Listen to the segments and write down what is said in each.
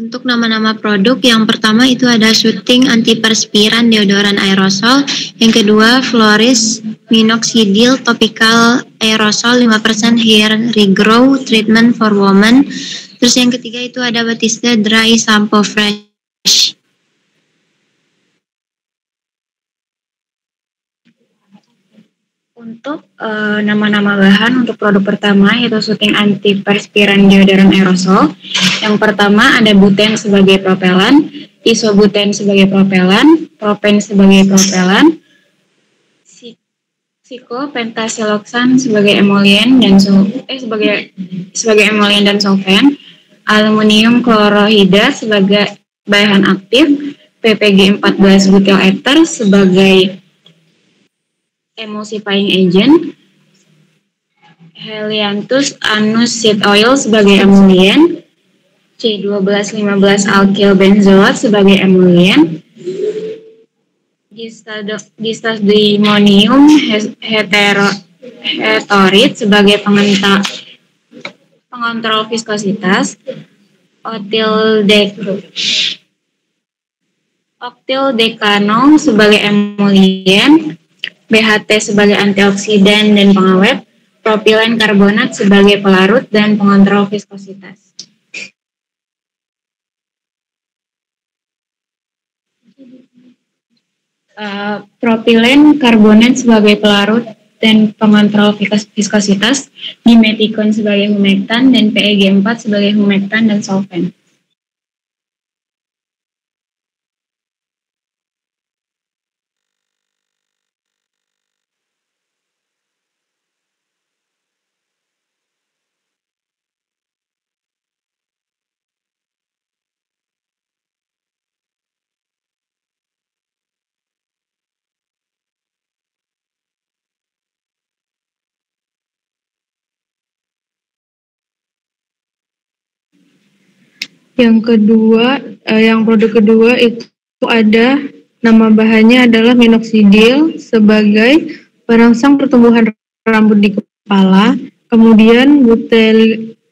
Untuk nama-nama produk, yang pertama itu ada Soothing Antiperspiran Deodoran Aerosol, yang kedua Floris Minoxidil Topical Aerosol 5% Hair Regrow Treatment for Women. Terus yang ketiga itu ada Batiste Dry Shampoo Fresh. Untuk nama-nama bahan untuk produk pertama yaitu Soothing Antiperspiran Deodoran Aerosol. Yang pertama ada buten sebagai propelan, isobuten sebagai propelan, propen sebagai propelan, Cyclopentasiloxan sebagai emolien dan sebagai emolien dan solvent, aluminium klorohida sebagai bahan aktif, PPG 14 butyl ether sebagai emulsifying agent, Helianthus anus seed oil sebagai emolien, C1215 alkyl benzoat sebagai emolien, Gistadimonium hetorit sebagai pengontrol viskositas, octyldecanol sebagai emolien, BHT sebagai antioksidan dan pengawet, propilen karbonat sebagai pelarut dan pengontrol viskositas. Propilen karbonat sebagai pelarut dan pengontrol viskositas, dimetikon sebagai humektan, dan PEG 4 sebagai humektan dan solvent. Yang produk kedua itu ada nama bahannya adalah minoxidil sebagai perangsang pertumbuhan rambut di kepala, kemudian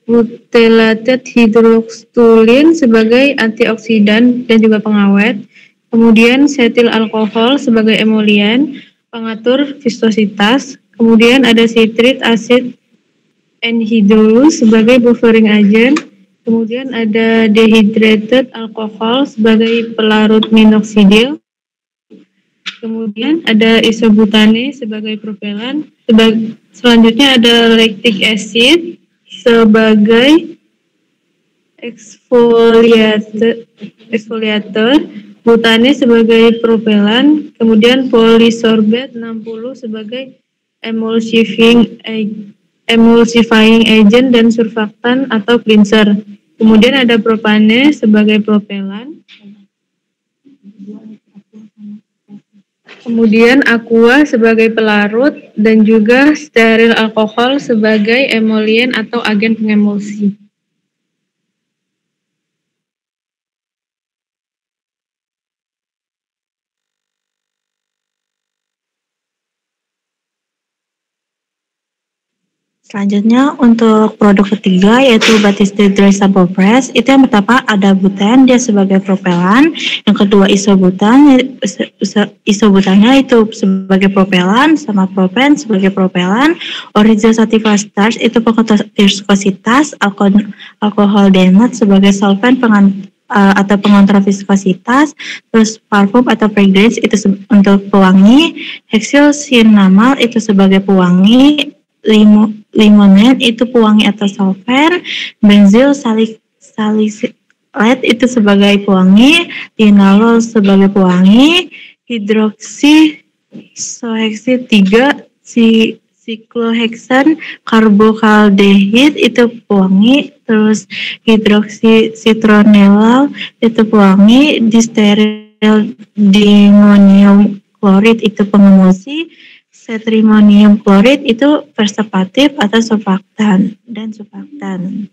butylated hydroxylin sebagai antioksidan dan juga pengawet, kemudian setil alkohol sebagai emolien, pengatur viskositas, kemudian ada citric acid anhydrous sebagai buffering agent, kemudian ada dehydrated alcohol sebagai pelarut minoxidil. Kemudian ada isobutane sebagai propelan. Selanjutnya ada lactic acid sebagai exfoliator, butane sebagai propelan, kemudian polysorbate 60 sebagai emulsifying agent dan surfaktan atau cleanser. Kemudian ada propane sebagai propelan. Kemudian aqua sebagai pelarut dan juga steril alkohol sebagai emolien atau agen pengemulsi. Selanjutnya untuk produk ketiga yaitu Batiste Dry Shampoo Fresh. Itu yang pertama ada buten, dia sebagai propelan. Yang kedua isobutannya itu sebagai propelan, sama propen sebagai propelan. Original Sativa Starch itu pengontrol viskositas, alkohol denat sebagai solvent atau pengontrol viskositas, terus parfum atau fragrance itu untuk pewangi, hexyl cinnamol itu sebagai pewangi, limonene itu pewangi atau solvent, benzyl salicylate itu sebagai pewangi, linalol sebagai pewangi, hidroksi soheksi 3 sikloheksan karbokaldehid itu pewangi, terus hidroksi citronellal itu pewangi, disteril dimonium klorid itu pengemulsi, strimonium klorid itu preservatif atau surfaktan dan surfaktan.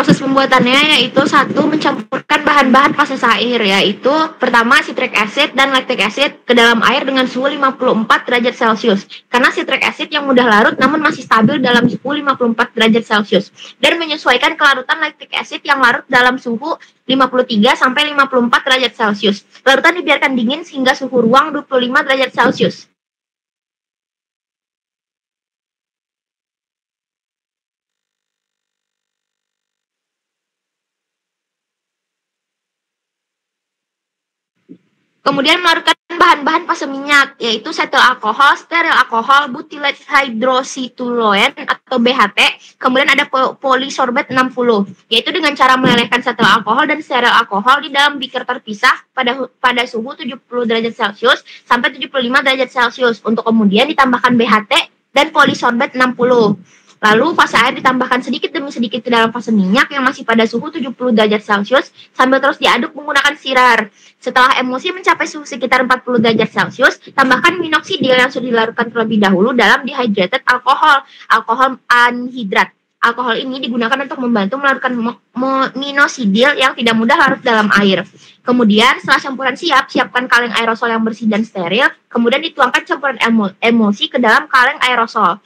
Proses pembuatannya yaitu satu, mencampurkan bahan-bahan fase cair, yaitu pertama citric acid dan lactic acid ke dalam air dengan suhu 54 derajat Celcius. Karena citric acid yang mudah larut namun masih stabil dalam suhu 54 derajat Celcius. Dan menyesuaikan kelarutan lactic acid yang larut dalam suhu 53 sampai 54 derajat Celcius. Larutan dibiarkan dingin sehingga suhu ruang 25 derajat Celcius. Kemudian melarutkan bahan-bahan fase minyak, yaitu setil alkohol, steril alkohol, butylate hydroxytoluene atau BHT. Kemudian ada polisorbate 60, yaitu dengan cara melelehkan setil alkohol dan steril alkohol di dalam beaker terpisah pada suhu 70 derajat Celcius sampai 75 derajat Celcius untuk kemudian ditambahkan BHT dan polisorbate 60. Lalu fase air ditambahkan sedikit demi sedikit ke dalam fase minyak yang masih pada suhu 70 derajat Celcius sambil terus diaduk menggunakan sirar. Setelah emulsi mencapai suhu sekitar 40 derajat Celcius, tambahkan minoksidil yang sudah dilarutkan terlebih dahulu dalam dehydrated alkohol anhidrat. Alkohol ini digunakan untuk membantu melarutkan minosidil yang tidak mudah larut dalam air. Kemudian setelah campuran siap, siapkan kaleng aerosol yang bersih dan steril, kemudian dituangkan campuran emulsi ke dalam kaleng aerosol.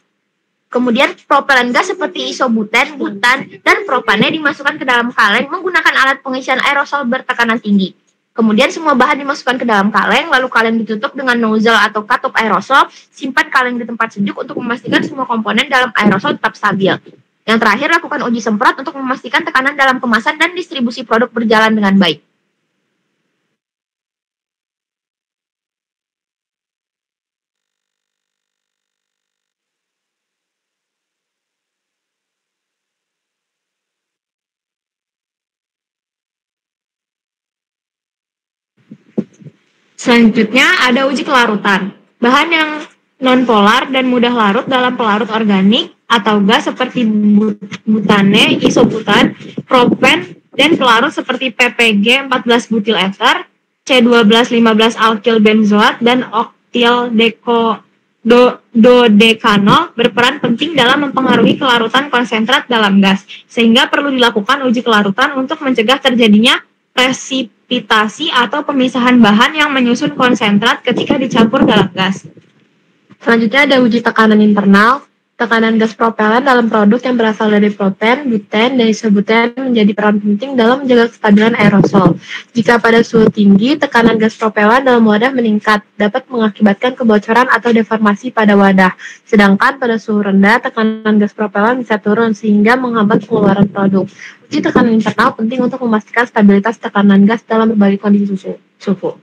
Kemudian propelan gas seperti isobuten, butan, dan propane dimasukkan ke dalam kaleng menggunakan alat pengisian aerosol bertekanan tinggi. Kemudian semua bahan dimasukkan ke dalam kaleng, lalu kaleng ditutup dengan nozzle atau katup aerosol, simpan kaleng di tempat sejuk untuk memastikan semua komponen dalam aerosol tetap stabil. Yang terakhir, lakukan uji semprot untuk memastikan tekanan dalam kemasan dan distribusi produk berjalan dengan baik. Selanjutnya ada uji kelarutan. Bahan yang nonpolar dan mudah larut dalam pelarut organik atau gas seperti butane, isobutan, propen, dan pelarut seperti PPG 14 butil ester, C12 15 alkyl benzoat, dan oktil dodekanol berperan penting dalam mempengaruhi kelarutan konsentrat dalam gas, sehingga perlu dilakukan uji kelarutan untuk mencegah terjadinya presipitasi atau pemisahan bahan yang menyusun konsentrat ketika dicampur dalam gas. Selanjutnya ada uji tekanan internal. Tekanan gas propelan dalam produk yang berasal dari propen, buten, dan isobuten menjadi peran penting dalam menjaga kestabilan aerosol. Jika pada suhu tinggi, tekanan gas propelan dalam wadah meningkat, dapat mengakibatkan kebocoran atau deformasi pada wadah. Sedangkan pada suhu rendah, tekanan gas propelan bisa turun sehingga menghambat pengeluaran produk. Uji tekanan internal penting untuk memastikan stabilitas tekanan gas dalam berbagai kondisi suhu.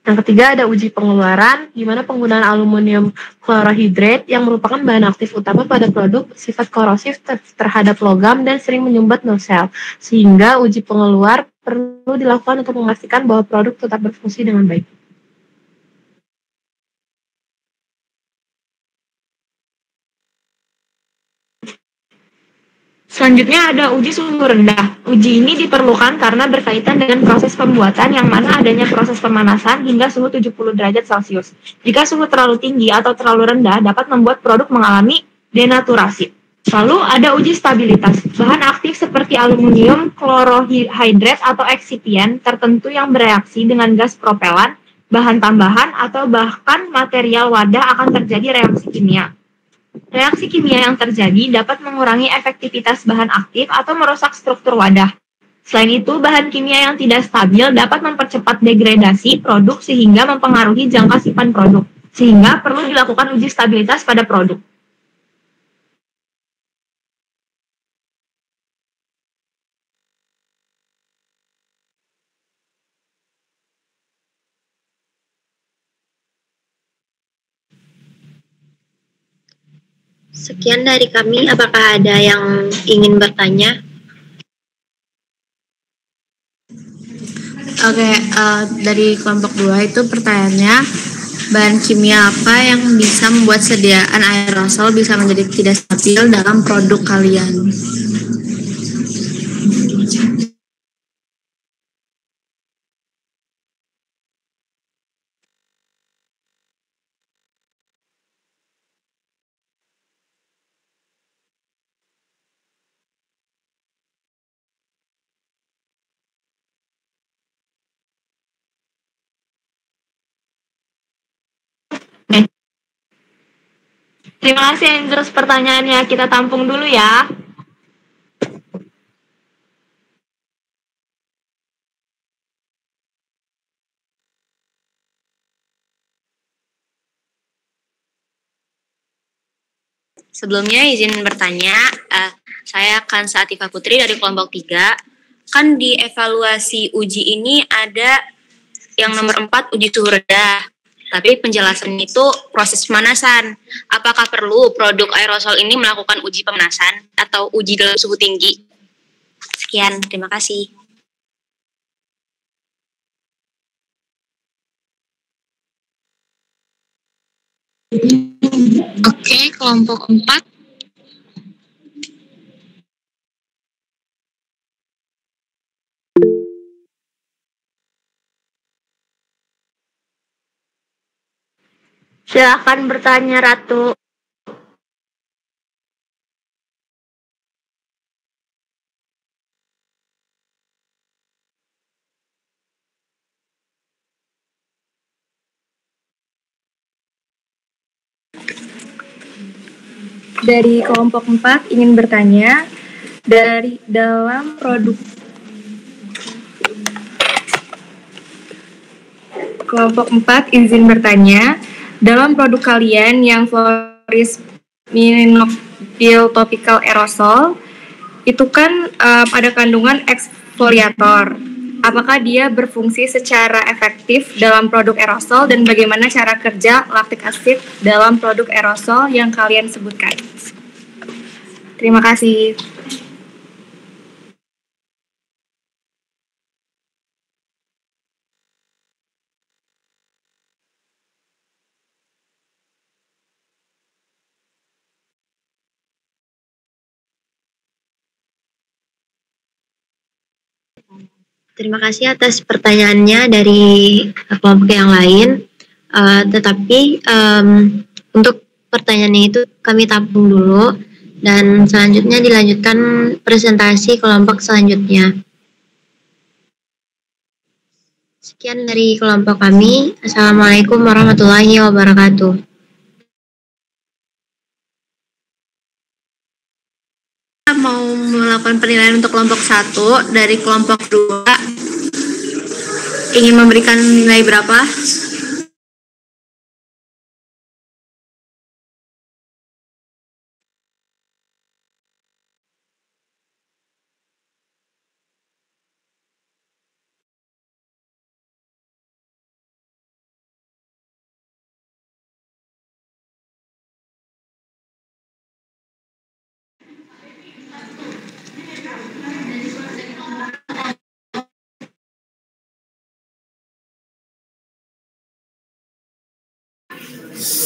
Yang ketiga ada uji pengeluaran, di mana penggunaan aluminium chlorohydrate yang merupakan bahan aktif utama pada produk bersifat korosif terhadap logam dan sering menyumbat nozzle, sehingga uji pengeluar perlu dilakukan untuk memastikan bahwa produk tetap berfungsi dengan baik. Selanjutnya ada uji suhu rendah. Uji ini diperlukan karena berkaitan dengan proses pembuatan yang mana adanya proses pemanasan hingga suhu 70 derajat Celcius. Jika suhu terlalu tinggi atau terlalu rendah dapat membuat produk mengalami denaturasi. Lalu ada uji stabilitas. Bahan aktif seperti aluminium chlorohydrate atau eksipien tertentu yang bereaksi dengan gas propelan, bahan tambahan, atau bahkan material wadah akan terjadi reaksi kimia. Reaksi kimia yang terjadi dapat mengurangi efektivitas bahan aktif atau merusak struktur wadah. Selain itu, bahan kimia yang tidak stabil dapat mempercepat degradasi produk sehingga mempengaruhi jangka simpan produk. Sehingga perlu dilakukan uji stabilitas pada produk. Sekian dari kami, apakah ada yang ingin bertanya? Oke, dari kelompok 2 itu pertanyaannya, bahan kimia apa yang bisa membuat sediaan aerosol bisa menjadi tidak stabil dalam produk kalian? Terima kasih Andrews pertanyaannya. Kita tampung dulu ya. Sebelumnya izin bertanya, saya Kansa Atifah Putri dari kelompok 3. Kan di evaluasi uji ini ada yang nomor 4 uji suhu rendah. Tapi penjelasannya itu proses pemanasan. Apakah perlu produk aerosol ini melakukan uji pemanasan atau uji dalam suhu tinggi? Sekian, terima kasih. Oke, kelompok 4. Silakan bertanya Ratu. Dari kelompok 4 ingin bertanya, dari dalam produk kelompok 4 izin bertanya, dalam produk kalian yang Floris Minoxidil Topical Aerosol itu kan ada kandungan eksfoliator. Apakah dia berfungsi secara efektif dalam produk aerosol dan bagaimana cara kerja lactic acid dalam produk aerosol yang kalian sebutkan? Terima kasih. Terima kasih atas pertanyaannya dari kelompok yang lain. Tetapi untuk pertanyaannya itu kami tampung dulu dan selanjutnya dilanjutkan presentasi kelompok selanjutnya. Sekian dari kelompok kami. Assalamualaikum warahmatullahi wabarakatuh. Mau melakukan penilaian untuk kelompok 1, dari kelompok 2 ingin memberikan nilai berapa?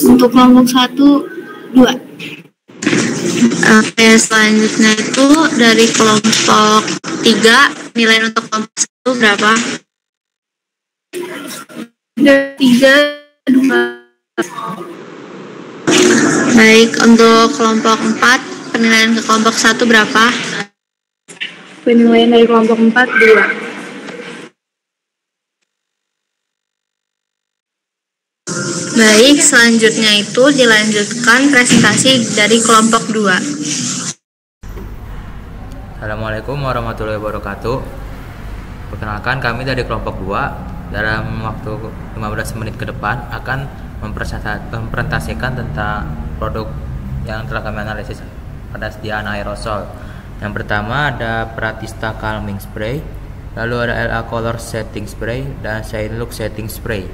Untuk kelompok 1, 2. Oke, selanjutnya itu dari kelompok 3, nilai untuk kelompok 1 berapa? Dari 3, 2. Baik, untuk kelompok 4, penilaian ke kelompok 1 berapa? Penilaian dari kelompok 4, 2. Baik, selanjutnya itu dilanjutkan presentasi dari kelompok 2. Assalamualaikum warahmatullahi wabarakatuh. Perkenalkan, kami dari kelompok 2 dalam waktu 15 menit ke depan akan mempresentasikan tentang produk yang telah kami analisis pada sediaan aerosol. Yang pertama ada Pratista Calming Spray, lalu ada LA Color Setting Spray dan Shine Look Setting Spray.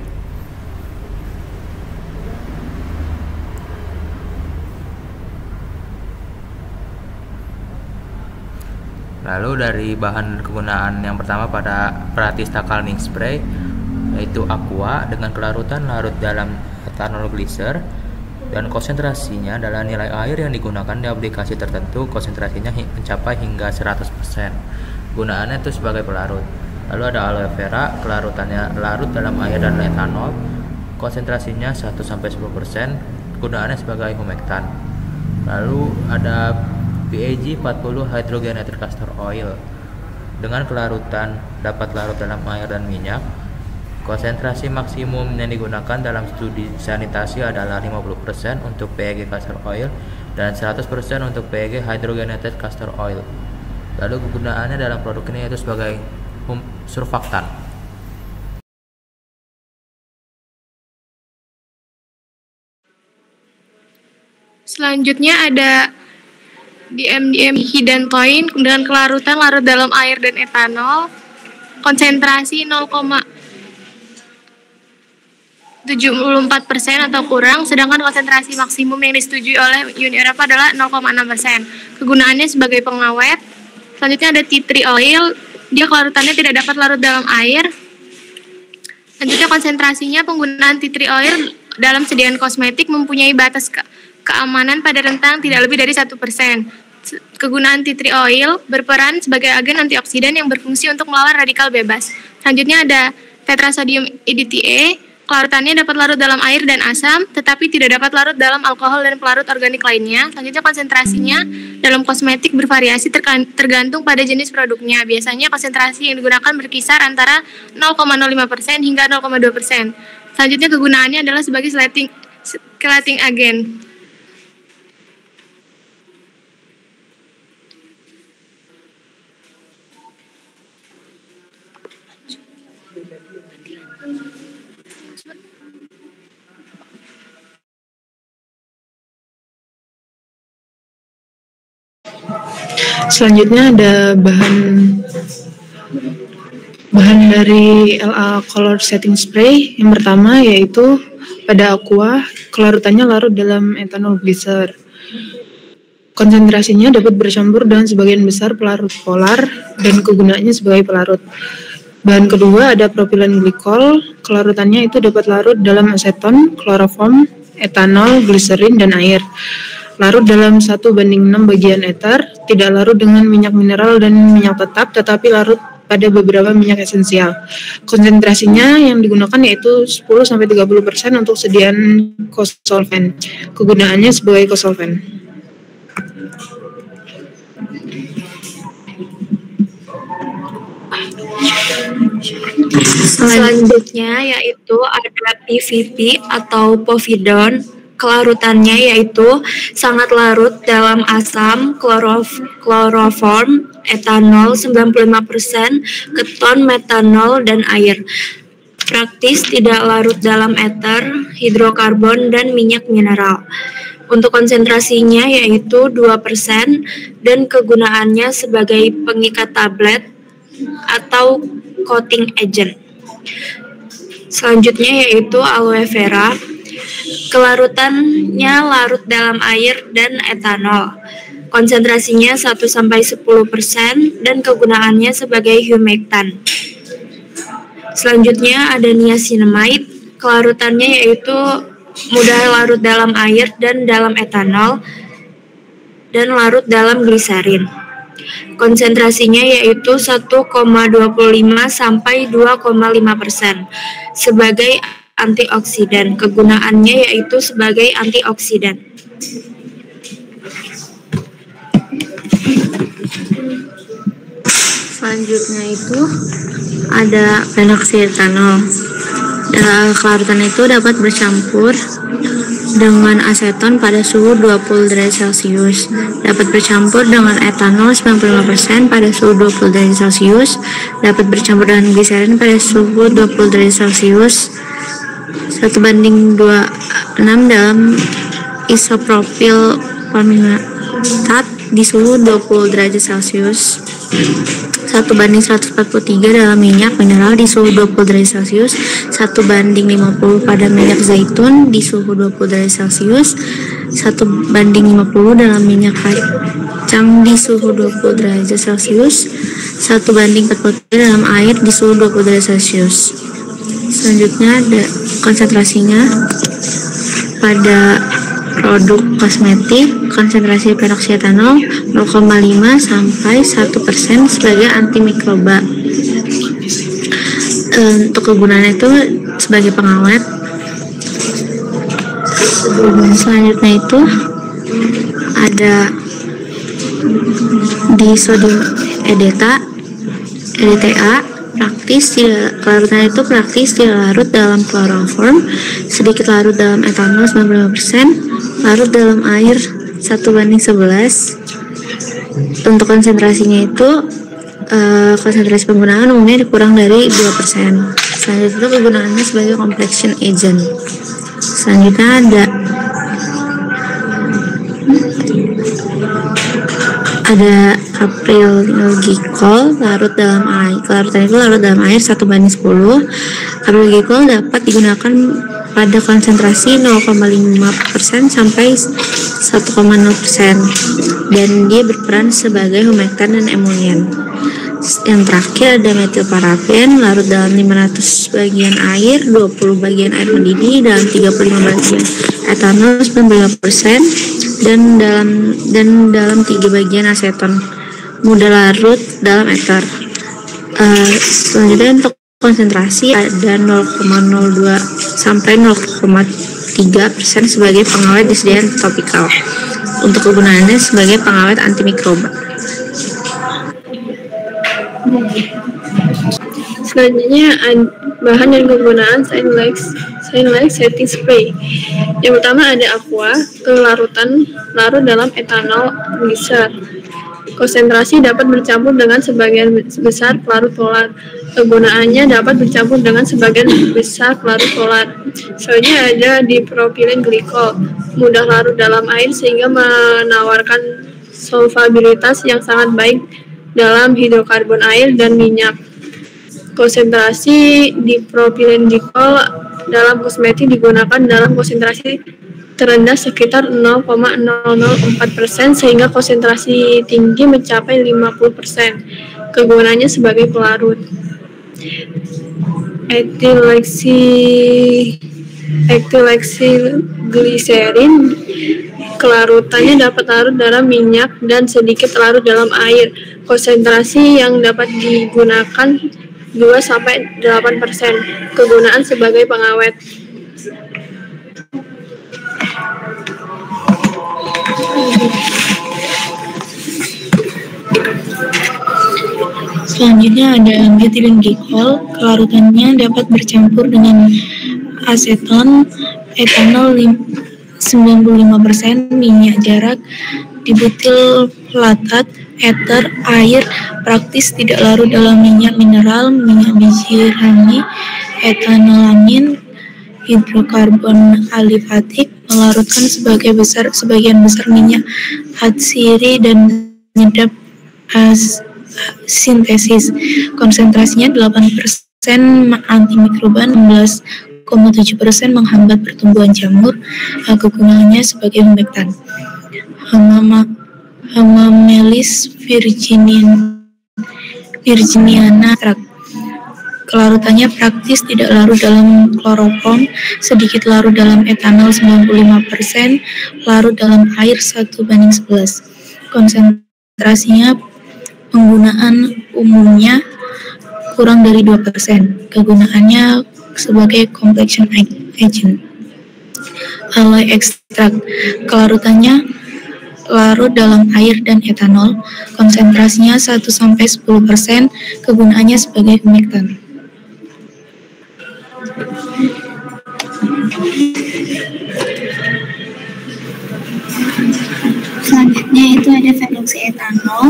Lalu dari bahan kegunaan yang pertama pada Pratista Calming Spray yaitu aqua dengan kelarutan larut dalam ethanol glycer dan konsentrasinya adalah nilai air yang digunakan di aplikasi tertentu, konsentrasinya mencapai hingga 100%. Gunaannya itu sebagai pelarut. Lalu ada aloe vera, kelarutannya larut dalam air dan ethanol, konsentrasinya 1-10%, gunaannya sebagai humectant. Lalu ada PAG 40 hydrogenated castor oil dengan kelarutan dapat larut dalam air dan minyak, Konsentrasi maksimum yang digunakan dalam studi sanitasi adalah 50% untuk PEG castor oil dan 100% untuk PEG hydrogenated castor oil. Lalu kegunaannya dalam produk ini yaitu sebagai surfaktan. Selanjutnya ada diamhidantoin dengan kelarutan larut dalam air dan etanol, konsentrasi 0,74% atau kurang, sedangkan konsentrasi maksimum yang disetujui oleh Uni Eropa adalah 0,6%. Kegunaannya sebagai pengawet. Selanjutnya ada tea tree oil, dia kelarutannya tidak dapat larut dalam air. Selanjutnya konsentrasinya penggunaan tea tree oil dalam sediaan kosmetik mempunyai batas keamanan pada rentang tidak lebih dari 1%. Kegunaan tea tree oil berperan sebagai agen antioksidan yang berfungsi untuk melawan radikal bebas. Selanjutnya ada tetrasodium EDTA, kelarutannya dapat larut dalam air dan asam, tetapi tidak dapat larut dalam alkohol dan pelarut organik lainnya. Selanjutnya konsentrasinya dalam kosmetik bervariasi tergantung pada jenis produknya. Biasanya konsentrasi yang digunakan berkisar antara 0,05% hingga 0,2%. Selanjutnya kegunaannya adalah sebagai chelating agent. Selanjutnya ada bahan dari LA Color Setting Spray. Yang pertama yaitu pada aqua, kelarutannya larut dalam ethanol glycer. Konsentrasinya dapat bercampur dengan sebagian besar pelarut polar dan kegunaannya sebagai pelarut. Bahan kedua ada propilen glikol, kelarutannya itu dapat larut dalam aseton, kloroform, etanol, gliserin, dan air. Larut dalam 1:6 bagian eter, tidak larut dengan minyak mineral dan minyak tetap, tetapi larut pada beberapa minyak esensial. Konsentrasinya yang digunakan yaitu 10-30% untuk sediaan kosolven. Kegunaannya sebagai kosolven. Selanjutnya yaitu ada PVP atau povidone. Kelarutannya yaitu sangat larut dalam asam, kloroform, etanol 95%, keton, metanol, dan air. Praktis tidak larut dalam eter, hidrokarbon, dan minyak mineral. Untuk konsentrasinya yaitu 2% dan kegunaannya sebagai pengikat tablet atau coating agent. Selanjutnya yaitu aloe vera. Kelarutannya larut dalam air dan etanol. Konsentrasinya 1-10% dan kegunaannya sebagai humectant. Selanjutnya ada niacinamide. Kelarutannya yaitu mudah larut dalam air dan dalam etanol dan larut dalam gliserin. Konsentrasinya yaitu 1,25 sampai 2,5% sebagai antioksidan. Kegunaannya yaitu sebagai antioksidan. Selanjutnya itu ada phenoxyetanol. Kelarutan itu dapat bercampur dengan aseton pada suhu 20 derajat Celcius. Dapat bercampur dengan etanol 95% pada suhu 20 derajat Celcius. Dapat bercampur dengan gliserin pada suhu 20 derajat Celcius. 1:26 dalam isopropil formitat di suhu 20 derajat Celcius. 1:143 dalam minyak mineral di suhu 20 derajat Celcius. 1:50 pada minyak zaitun di suhu 20 derajat Celcius. 1:50 dalam minyak kacang di suhu 20 derajat Celcius. 1:43 dalam air di suhu 20 derajat Celcius. Selanjutnya ada konsentrasinya pada produk kosmetik. Konsentrasi phenoxyetanol 0,5 sampai 1% sebagai antimikroba. Untuk kegunaannya itu sebagai pengawet. Selanjutnya itu ada disodium EDTA kelarutan itu praktis tidak larut dalam kloroform, sedikit larut dalam etanol 95%, larut dalam air 1:11. Untuk konsentrasinya itu konsentrasi penggunaan umumnya kurang dari 2%. Selanjutnya itu kegunaannya sebagai completion agent. Selanjutnya ada capryl-glycol larut dalam air. Kelarutan itu larut dalam air 1:10. Capryl-glycol dapat digunakan pada konsentrasi 0,5% sampai 1,0% dan dia berperan sebagai humektan dan emollient. Yang terakhir ada metilparaben larut dalam 500 bagian air, 20 bagian air mendidih dalam 35 bagian etanol 95% dan dalam 3 bagian aseton mudah larut dalam ether. Selanjutnya untuk konsentrasi ada 0,02 sampai 0,3% sebagai pengawet disediakan topikal. Untuk kegunaannya sebagai pengawet antimikroba. Selanjutnya bahan dan kegunaan Synlex setting spray. Yang pertama ada aqua, kelarutan larut dalam etanol glycer. Konsentrasi dapat bercampur dengan sebagian besar pelarut polar. Kegunaannya dapat bercampur dengan sebagian besar pelarut polar. Selanjutnya ada dipropylen glikol, mudah larut dalam air sehingga menawarkan solvabilitas yang sangat baik dalam hidrokarbon air dan minyak. Konsentrasi dipropylen glikol dalam kosmetik digunakan dalam konsentrasi terendah sekitar 0,004% sehingga konsentrasi tinggi mencapai 50%. Kegunaannya sebagai pelarut. Ethylexylglycerin, kelarutannya dapat larut dalam minyak dan sedikit larut dalam air. Konsentrasi yang dapat digunakan 2-8%. Kegunaan sebagai pengawet. Selanjutnya ada methylene glycol, kelarutannya dapat bercampur dengan aseton, etanol 95%, minyak jarak, dibutil platat, ether, air, praktis tidak larut dalam minyak mineral, minyak biji rangi, etanolamin, hidrokarbon alifatik, melarutkan sebagian besar minyak atsiri dan penyedap sintesis. Konsentrasinya 8% antimikroba, 16,7% menghambat pertumbuhan jamur. Kegunaannya sebagai humektan. Hamamelis virginiana tract. Kelarutannya praktis tidak larut dalam kloroform, sedikit larut dalam etanol 95%, larut dalam air 1:11. Konsentrasinya penggunaan umumnya kurang dari 2%. Kegunaannya sebagai completion agent. Aloe extract, kelarutannya larut dalam air dan etanol, konsentrasinya 1-10%, kegunaannya sebagai humektan. Selanjutnya itu ada fenoxietanol,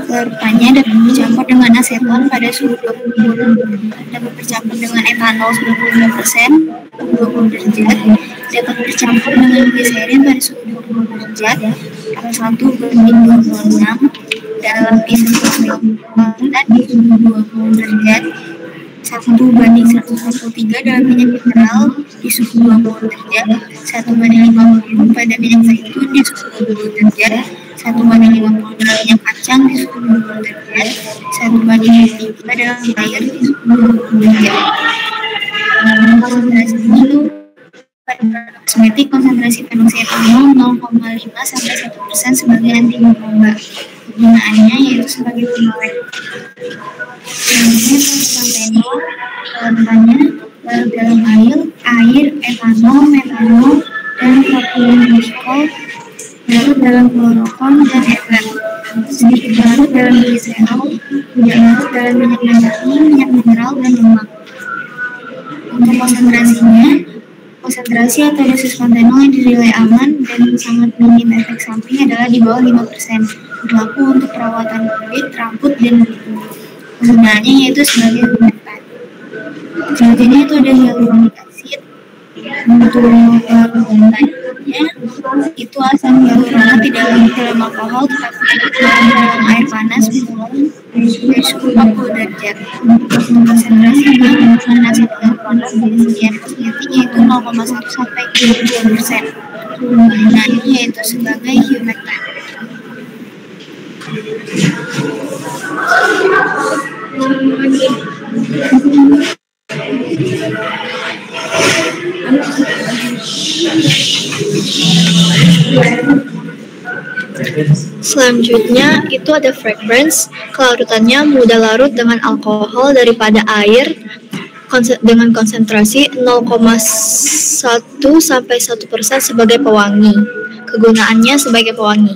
kelarutannya dapat bercampur dengan aseton pada suhu 20, dapat bercampur dengan etanol 95%, 20 derajat, dapat bercampur dengan gliserin pada suhu 20 derajat, 1:26, dalam isoprop di suhu 20 derajat, 1:113 dalam minyak mineral di suhu 20 derajat, 1:50 pada minyak zaitun di suhu 20 derajat, 1:50 dalam minyak kacang di suhu 20 derajat, 1:3 dalam air di suhu 20 derajat. Konsentrasi dulu pada kosmetik, konsentrasi fenoxietanol 0,5-1% sebagai antimikroba. Kegunaannya yaitu sebagai pengawet. Selanjutnya propantenol, kelarutannya larut dalam air, etanol, metanol, dan propylen glikol. larut dalam kloroform dan eter, sedikit larut dalam gliserol, tidak larut dalam minyak nabati, minyak mineral, dan lemak. Untuk konsentrasi atau dosis kontenol yang dinilai aman dan sangat minim efek samping adalah di bawah 5%, berlaku untuk perawatan kulit, rambut, dan kulit. Kegunaannya yaitu sebagai humectant. Selanjutnya itu ada hyaluronic acid. Untuk pelarutannya itu asam hyaluronat tidak larut dalam alkohol tetapi larut dalam air panas dari suhu 40 derajat. Konsentrasi bahan asetil produk dari sekian penelitian yaitu 0,1 sampai 2%. Kegunaannya yaitu sebagai humectant. Selanjutnya itu ada fragrance, kelarutannya mudah larut dengan alkohol daripada air dengan konsentrasi 0,1 sampai 1% sebagai pewangi. Kegunaannya sebagai pewangi.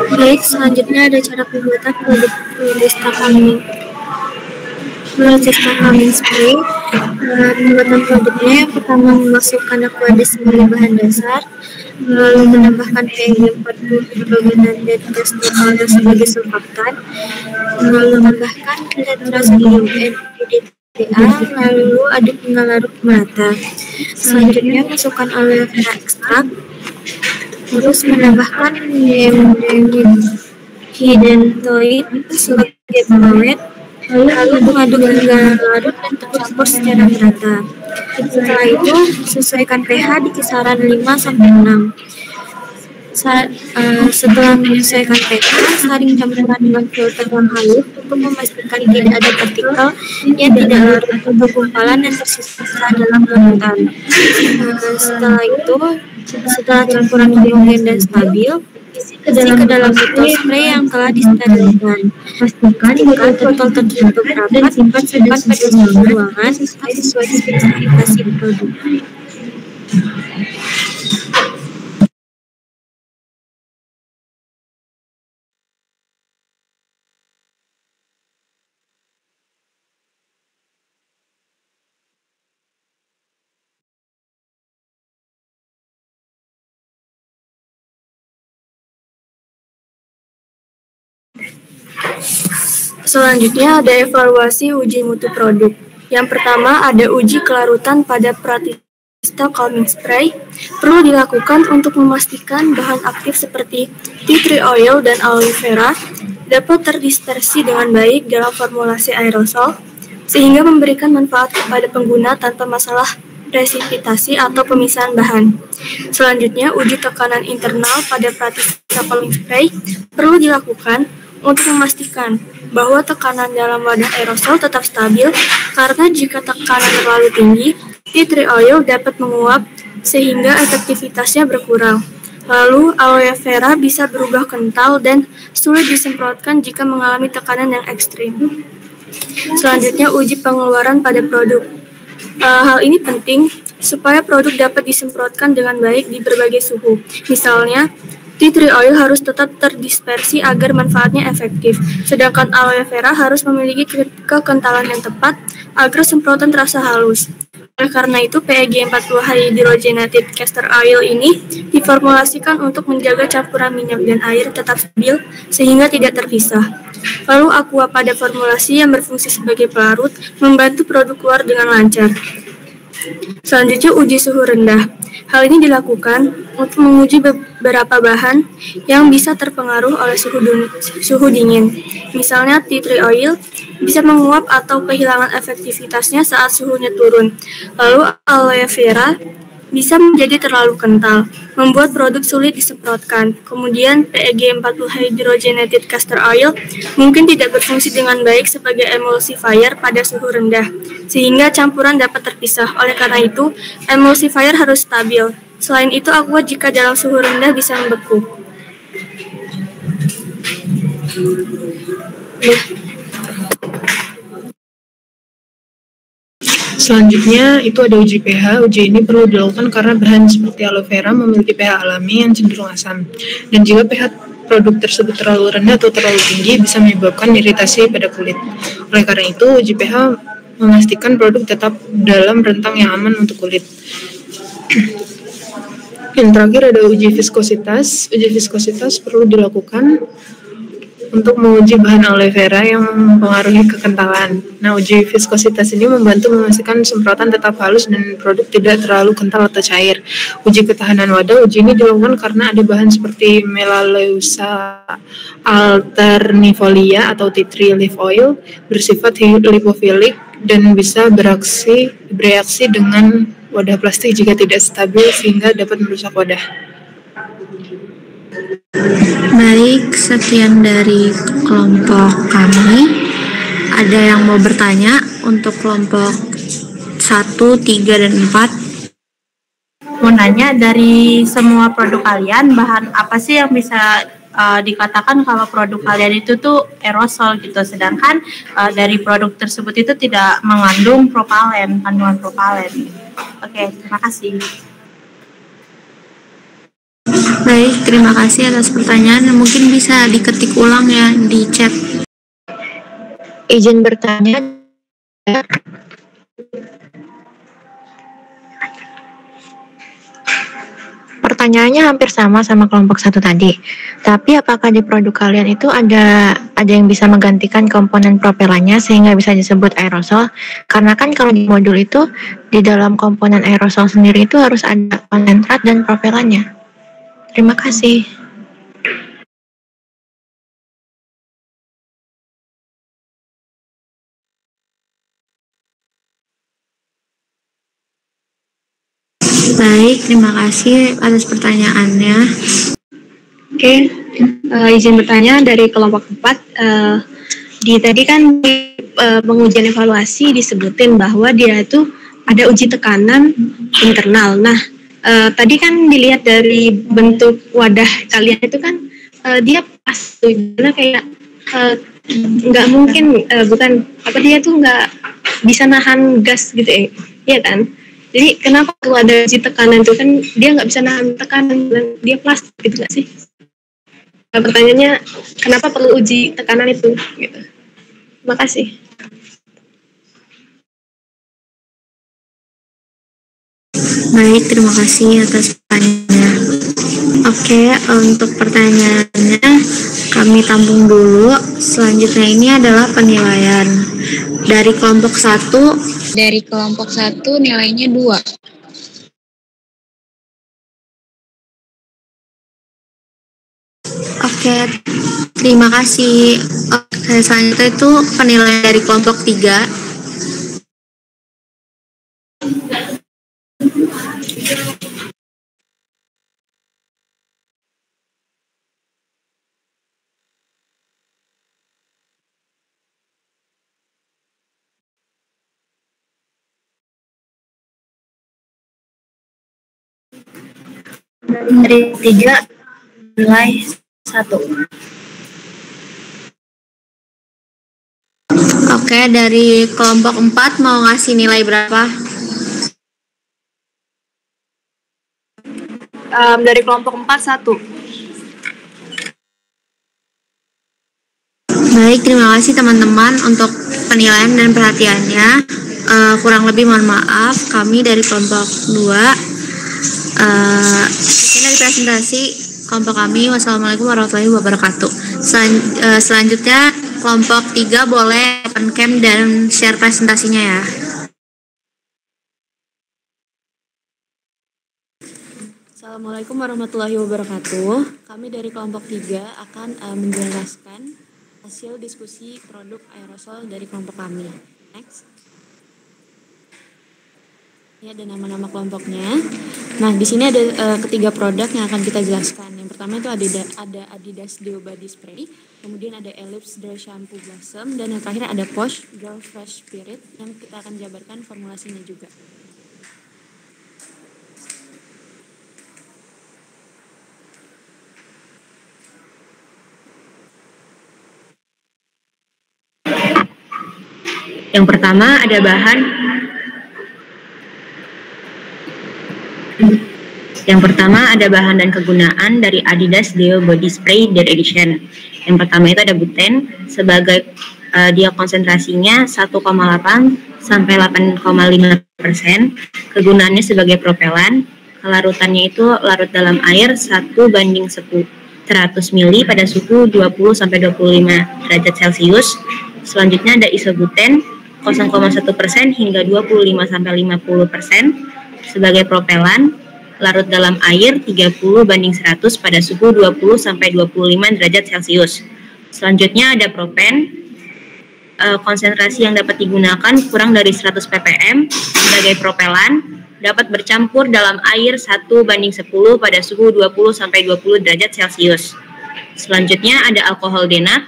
Baik, selanjutnya ada cara pembuatan produk Chlorothistakalmin spray. Pembuatan produknya yang pertama memasukkan aqueous sebagai bahan dasar, lalu menambahkan pH 40 hidrogenan dan castor oil sebagai surfaktan, lalu menambahkan tetrasyklinium NADPA, lalu aduk hingga larut merata. Selanjutnya masukkan aloe vera ekstrak, terus menambahkan hidentoid sebagai pengawet, lalu mengaduk hingga larut dan tercampur secara merata. Setelah itu, sesuaikan pH di kisaran 5-6. Setelah menyesuaikan pH, saring campuran dengan filter yang halus untuk memastikan tidak ada partikel yang tidak larut atau gumpalan yang tersisa dalam larutan. Setelah campuran homogen dan stabil, isi ke dalam botol spray yang telah disterilkan. Pastikan botol tertutup rapat dan simpan pada suhu ruangan sesuai spesifikasi produk. Selanjutnya ada evaluasi uji mutu produk. Yang pertama ada uji kelarutan pada Pratista-Calming Spray. Perlu dilakukan untuk memastikan bahan aktif seperti tea tree oil dan aloe vera dapat terdispersi dengan baik dalam formulasi aerosol sehingga memberikan manfaat kepada pengguna tanpa masalah presipitasi atau pemisahan bahan. Selanjutnya uji tekanan internal pada Pratista-Calming Spray perlu dilakukan untuk memastikan bahwa tekanan dalam wadah aerosol tetap stabil karena jika tekanan terlalu tinggi, tea tree oil dapat menguap sehingga efektivitasnya berkurang. Lalu aloe vera bisa berubah kental dan sulit disemprotkan jika mengalami tekanan yang ekstrim. Selanjutnya uji pengeluaran pada produk. Hal ini penting supaya produk dapat disemprotkan dengan baik di berbagai suhu. Misalnya, tea tree oil harus tetap terdispersi agar manfaatnya efektif, sedangkan aloe vera harus memiliki kekentalan yang tepat agar semprotan terasa halus. Oleh karena itu, PEG 40 hydrogenated castor oil ini diformulasikan untuk menjaga campuran minyak dan air tetap stabil sehingga tidak terpisah. Lalu aqua pada formulasi yang berfungsi sebagai pelarut membantu produk keluar dengan lancar. Selanjutnya uji suhu rendah. Hal ini dilakukan untuk menguji beberapa bahan yang bisa terpengaruh oleh suhu dingin. Misalnya tea tree oil bisa menguap atau kehilangan efektivitasnya saat suhunya turun. Lalu aloe vera bisa menjadi terlalu kental, membuat produk sulit disemprotkan. Kemudian PEG 40 hydrogenated castor oil mungkin tidak berfungsi dengan baik sebagai emulsifier pada suhu rendah, sehingga campuran dapat terpisah. Oleh karena itu, emulsifier harus stabil. Selain itu, aqua jika dalam suhu rendah bisa membeku. Selanjutnya itu ada uji pH. Uji ini perlu dilakukan karena bahan seperti aloe vera memiliki pH alami yang cenderung asam. Dan jika pH produk tersebut terlalu rendah atau terlalu tinggi bisa menyebabkan iritasi pada kulit. Oleh karena itu, uji pH memastikan produk tetap dalam rentang yang aman untuk kulit. Yang terakhir ada uji viskositas. Uji viskositas perlu dilakukan untuk menguji bahan aloe vera yang mempengaruhi kekentalan. Nah, uji viskositas ini membantu memastikan semprotan tetap halus dan produk tidak terlalu kental atau cair. Uji ketahanan wadah. Uji ini dilakukan karena ada bahan seperti Melaleuca alternifolia atau tea tree leaf oil bersifat lipofilik dan bisa bereaksi dengan wadah plastik jika tidak stabil sehingga dapat merusak wadah. Baik, sekian dari kelompok kami. Ada yang mau bertanya untuk kelompok 1, 3, dan 4? Mau nanya, dari semua produk kalian, bahan apa sih yang bisa dikatakan kalau produk kalian itu tuh aerosol gitu, sedangkan dari produk tersebut itu tidak mengandung kandungan propalen. Oke, terima kasih. Baik, terima kasih atas pertanyaan. Mungkin bisa diketik ulang ya di chat. Izin bertanya. Pertanyaannya hampir sama kelompok 1 tadi. Tapi apakah di produk kalian itu ada yang bisa menggantikan komponen propelannya sehingga bisa disebut aerosol? Karena kan kalau di modul itu di dalam komponen aerosol sendiri itu harus ada konsentrat dan propelannya. Terima kasih. Baik, terima kasih atas pertanyaannya. Oke, izin bertanya dari kelompok 4. Tadi kan di pengujian evaluasi disebutin bahwa dia itu ada uji tekanan internal. Nah, tadi kan dilihat dari bentuk wadah kalian itu kan dia pas tuh, kayak nggak mungkin dia tuh nggak bisa nahan gas gitu ya kan? Jadi kenapa kalau ada uji tekanan itu kan dia nggak bisa nahan tekanan dan dia plastik gitu nggak sih? Nah, pertanyaannya kenapa perlu uji tekanan itu? Gitu. Terima kasih. Baik, terima kasih atas pertanyaannya. Oke, untuk pertanyaannya kami tampung dulu. Selanjutnya ini adalah penilaian. Dari kelompok 1 nilainya 2. Oke, terima kasih. Oke, selanjutnya itu penilaian dari kelompok 3. Dari 3 nilai 1. Oke, dari kelompok 4 mau ngasih nilai berapa? Dari kelompok 4, 1. Baik, terima kasih teman-teman untuk penilaian dan perhatiannya. Kurang lebih mohon maaf, kami dari kelompok 2. Sekian dari presentasi kelompok kami. Wassalamualaikum warahmatullahi wabarakatuh. Selanjutnya kelompok 3 boleh open cam dan share presentasinya ya. Assalamualaikum warahmatullahi wabarakatuh. Kami dari kelompok 3 akan menjelaskan hasil diskusi produk aerosol dari kelompok kami. Next. Ini ada nama-nama kelompoknya. Nah, di sini ada ketiga produk yang akan kita jelaskan. Yang pertama itu ada Adidas Deo Body Spray, kemudian ada Ellipse Dry Shampoo Blossom, dan yang terakhir ada Posh Girl Fresh Spirit yang kita akan jabarkan formulasinya juga. Yang pertama ada bahan dan kegunaan dari Adidas Deo Body Spray Dear Edition. Yang pertama itu ada buten sebagai dia konsentrasinya 1,8 sampai 8,5%. Kegunaannya sebagai propelan. Kelarutannya itu larut dalam air 1:100 ml pada suhu 20 sampai 25 derajat Celcius. Selanjutnya ada isobuten 0,1% hingga 25 sampai 50% sebagai propelan, larut dalam air 30:100 pada suhu 20 sampai 25 derajat Celcius. Selanjutnya ada propen, konsentrasi yang dapat digunakan kurang dari 100 ppm sebagai propelan, dapat bercampur dalam air 1:10 pada suhu 20 sampai 20 derajat Celcius. Selanjutnya ada alkohol denat,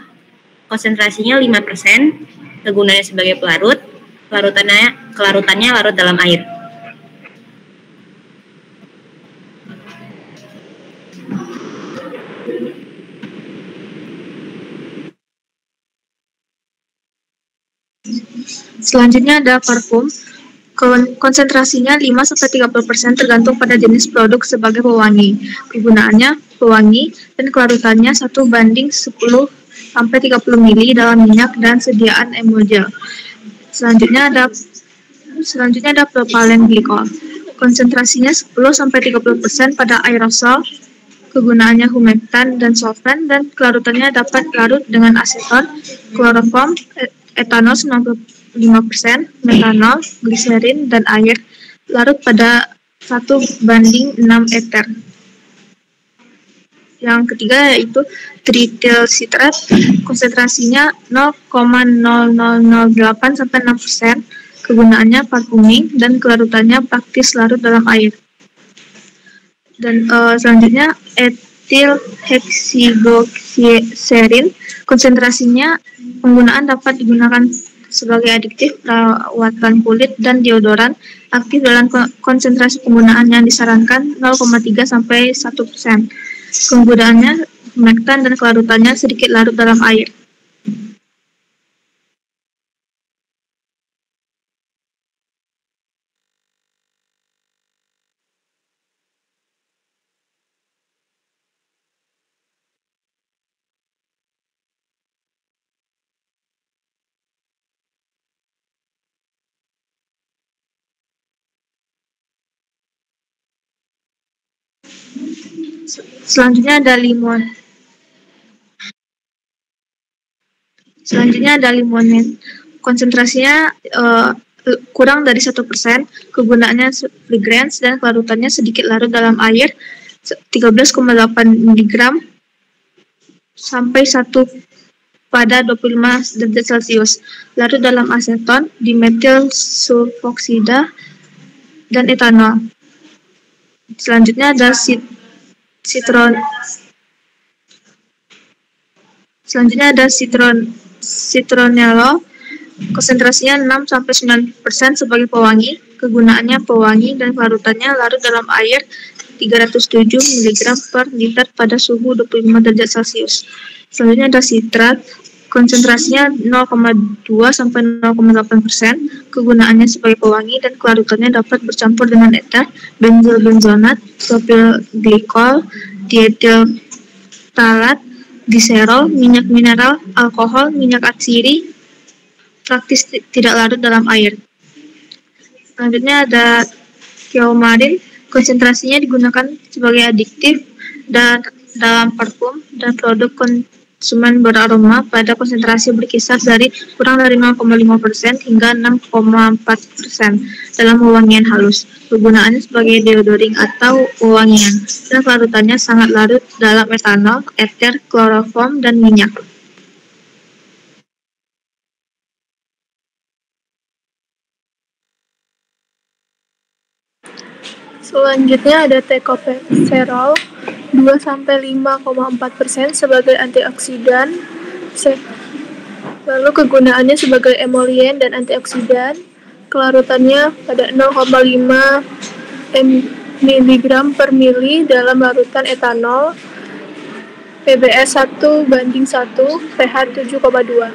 konsentrasinya 5%, kegunaannya sebagai pelarut, kelarutannya larut dalam air. Selanjutnya ada parfum. Konsentrasinya 5-30% tergantung pada jenis produk sebagai pewangi. Kegunaannya pewangi dan kelarutannya 1:10 sampai 30 ml dalam minyak dan sediaan emulgel. Selanjutnya ada propalen glikol. Konsentrasinya 10-30% pada aerosol. Kegunaannya humektan dan solvent, dan kelarutannya dapat larut dengan aseton, kloroform, etanol 95%, metanol, gliserin, dan air, larut pada 1:6 eter. Yang ketiga yaitu triethyl citrat, konsentrasinya 0,0008 sampai 6%, kegunaannya parfuming, dan kelarutannya praktis larut dalam air. Dan selanjutnya etil hexiglycerin, konsentrasinya penggunaan dapat digunakan sebagai adiktif, perawatan kulit, dan deodoran, aktif dalam konsentrasi penggunaan yang disarankan 0,3 sampai 1%. Kegunaannya humektan dan kelarutannya sedikit larut dalam air. Selanjutnya ada limonen. Konsentrasinya kurang dari 1%, kegunaannya fragrance, dan kelarutannya sedikit larut dalam air 13,8 mg sampai 1 pada 25 derajat Celcius. Larut dalam aseton, dimetil sulfoksida, dan etanol. Selanjutnya ada citronellol, konsentrasinya 6-9% sebagai pewangi, kegunaannya pewangi, dan kelarutannya larut dalam air 307 mg per liter pada suhu 25 derajat Celcius. Selanjutnya ada sitrat, konsentrasinya 0,2 sampai 0,8%, kegunaannya sebagai pewangi, dan kelarutannya dapat bercampur dengan eter, benzilbenzonat, propil glikol, dietil phthalat, gliserol, minyak mineral, alkohol, minyak atsiri, praktis tidak larut dalam air. Selanjutnya ada keomarin, konsentrasinya digunakan sebagai adiktif dan dalam parfum dan produk konsumen beraroma pada konsentrasi berkisar dari kurang dari 0,5% hingga 6,4% dalam pewangian halus. Kegunaannya sebagai deodoring atau pewangian, dan kelarutannya sangat larut dalam etanol, eter, kloroform, dan minyak. Selanjutnya ada tocopherol. 2-5,4% sebagai antioksidan. Lalu kegunaannya sebagai emolien dan antioksidan. Kelarutannya pada 0,5 mg per mili dalam larutan etanol. PBS 1:1, pH 7,2.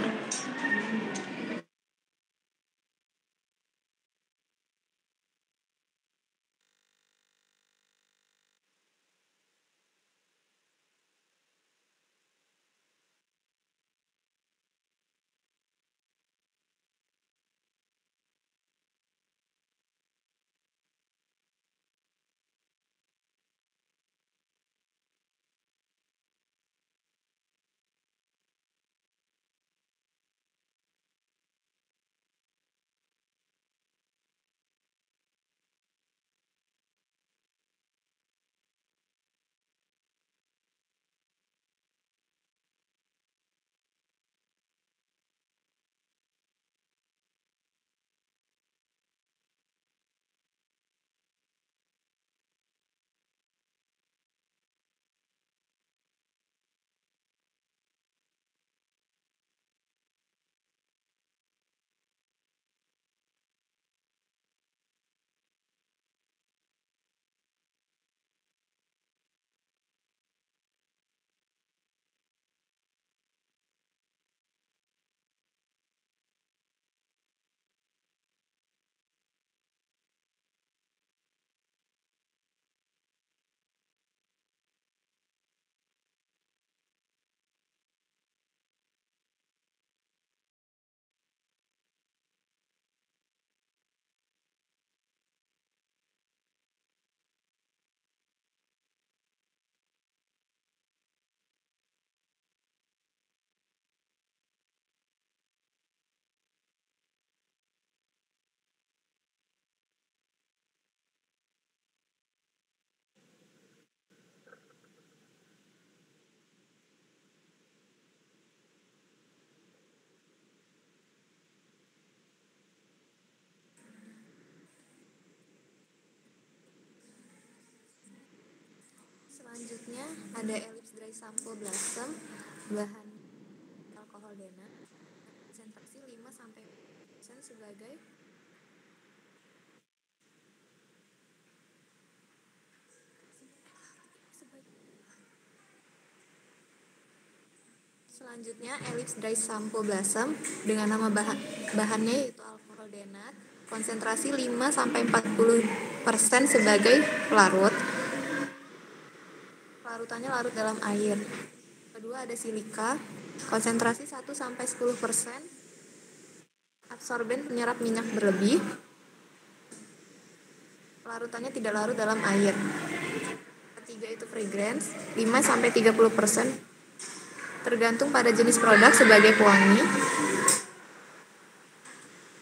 Selanjutnya ada ellipse dry sample blossom, bahan alkohol denat, konsentrasi 5-10% sebagai Selanjutnya ellipse dry sample blossom dengan nama bahannya yaitu alkohol denat, konsentrasi 5-40% sebagai pelarut. Larutannya larut dalam air. Kedua ada silika, konsentrasi 1-10%, absorben penyerap minyak berlebih. Larutannya tidak larut dalam air. Ketiga itu fragrance, 5-30%, tergantung pada jenis produk sebagai pewangi.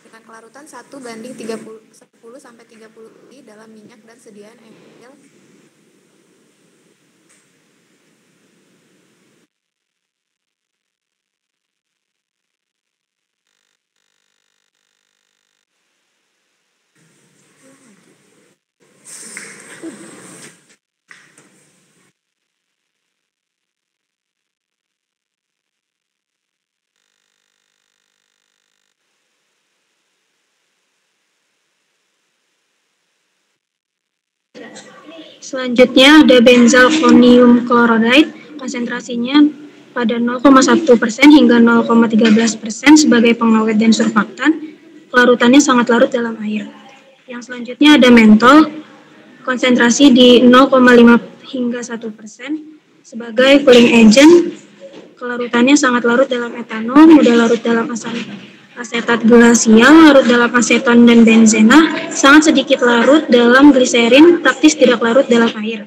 Dengan kelarutan 10-30 ml dalam minyak dan sediaan ml. Selanjutnya ada benzalkonium chloride, konsentrasinya pada 0,1% hingga 0,13% sebagai pengawet dan surfaktan. Kelarutannya sangat larut dalam air. Yang selanjutnya ada mentol, konsentrasi di 0,5 hingga 1% sebagai cooling agent. Kelarutannya sangat larut dalam etanol, mudah larut dalam asetat glasial, larut dalam aseton dan benzena, sangat sedikit larut dalam gliserin, praktis tidak larut dalam air.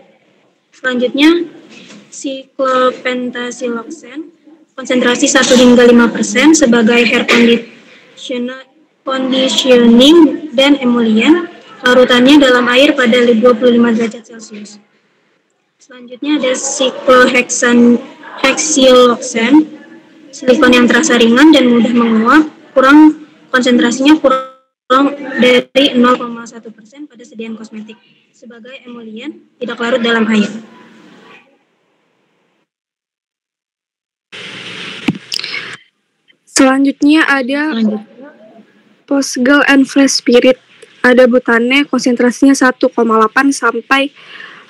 Selanjutnya, cyclopentasiloxane, konsentrasi 1-5% sebagai hair conditioning dan emollient, larutannya dalam air pada 25 derajat Celcius. Selanjutnya ada cyclohexyloxane, silikon yang terasa ringan dan mudah menguap, konsentrasinya kurang dari 0,1% pada sediaan kosmetik. Sebagai emollient, tidak larut dalam air. Selanjutnya ada Postgel and Fresh Spirit. Ada butane, konsentrasinya 1,8 sampai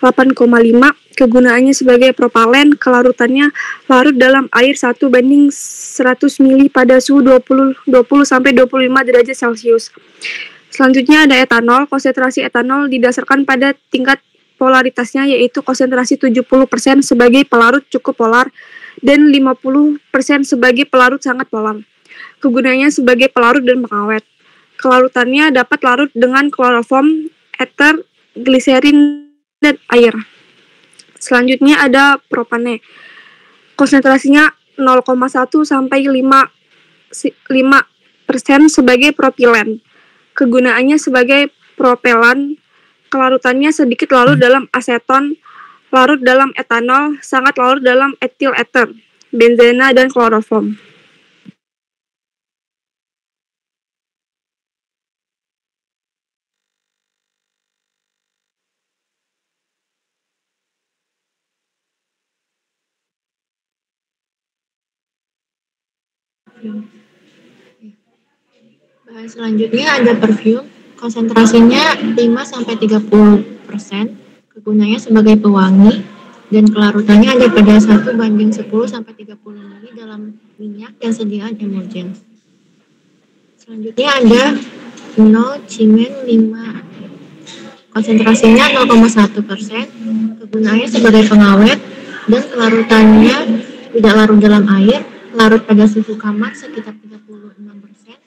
8,5. Kegunaannya sebagai propalen, kelarutannya larut dalam air 1:100 mili pada suhu 20 sampai 25 derajat Celcius. Selanjutnya ada etanol. Konsentrasi etanol didasarkan pada tingkat polaritasnya, yaitu konsentrasi 70% sebagai pelarut cukup polar dan 50% sebagai pelarut sangat polar. Kegunaannya sebagai pelarut dan pengawet. Kelarutannya dapat larut dengan kloroform, eter, gliserin, dan air. Selanjutnya ada propane. Konsentrasinya 0,1 sampai 5% sebagai propilen. Kegunaannya sebagai propelan. Kelarutannya sedikit larut dalam aseton, larut dalam etanol, sangat larut dalam etil eter, benzena, dan kloroform. Bahan selanjutnya ada parfum, konsentrasinya 5-30%, kegunaannya sebagai pewangi, dan kelarutannya ada pada 1:10 sampai 30 mili dalam minyak dan sediaan emulgen. Selanjutnya ada phenol cimen 5, konsentrasinya 0,1%, kegunaannya sebagai pengawet, dan kelarutannya tidak larut dalam air, larut pada suhu kamar sekitar 36%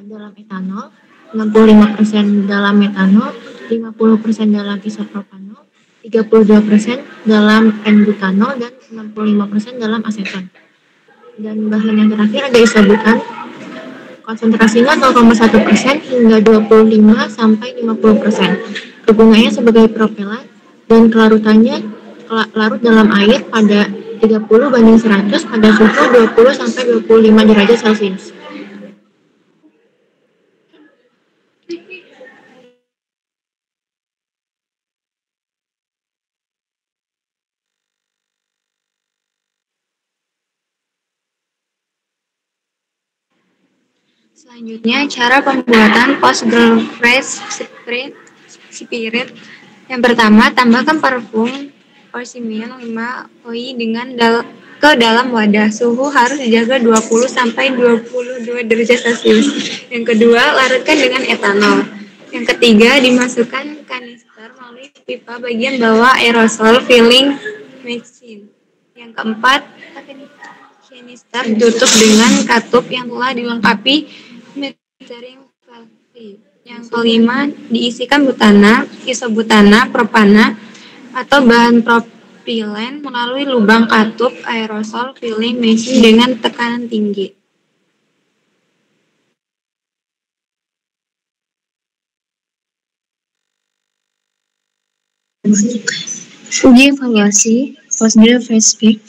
dalam etanol, 65% dalam metanol, 50% dalam isopropanol, 32% dalam N-butanol, dan 65% dalam aseton. Dan bahan yang terakhir ada isobutan, konsentrasinya 0,1% hingga 25-50%. Kegunaannya sebagai propelan, dan kelarutannya larut dalam air pada 30:100 pada suhu 20-25 derajat Celcius. Selanjutnya, cara pembuatan Postgel Fresh Spirit. Yang pertama, tambahkan parfum persimmon 5 OI ke dalam wadah. Suhu harus dijaga 20-22 derajat Celcius. Yang kedua, larutkan dengan etanol. Yang ketiga, dimasukkan kanister melalui pipa bagian bawah aerosol filling machine. Yang keempat, kanister ditutup dengan katup yang telah dilengkapi metering valve. Yang kelima, diisikan butana, isobutana, propana, atau bahan propilen melalui lubang katup aerosol filling machine dengan tekanan tinggi. Uji evaluasi Postgel Fresh Spirit.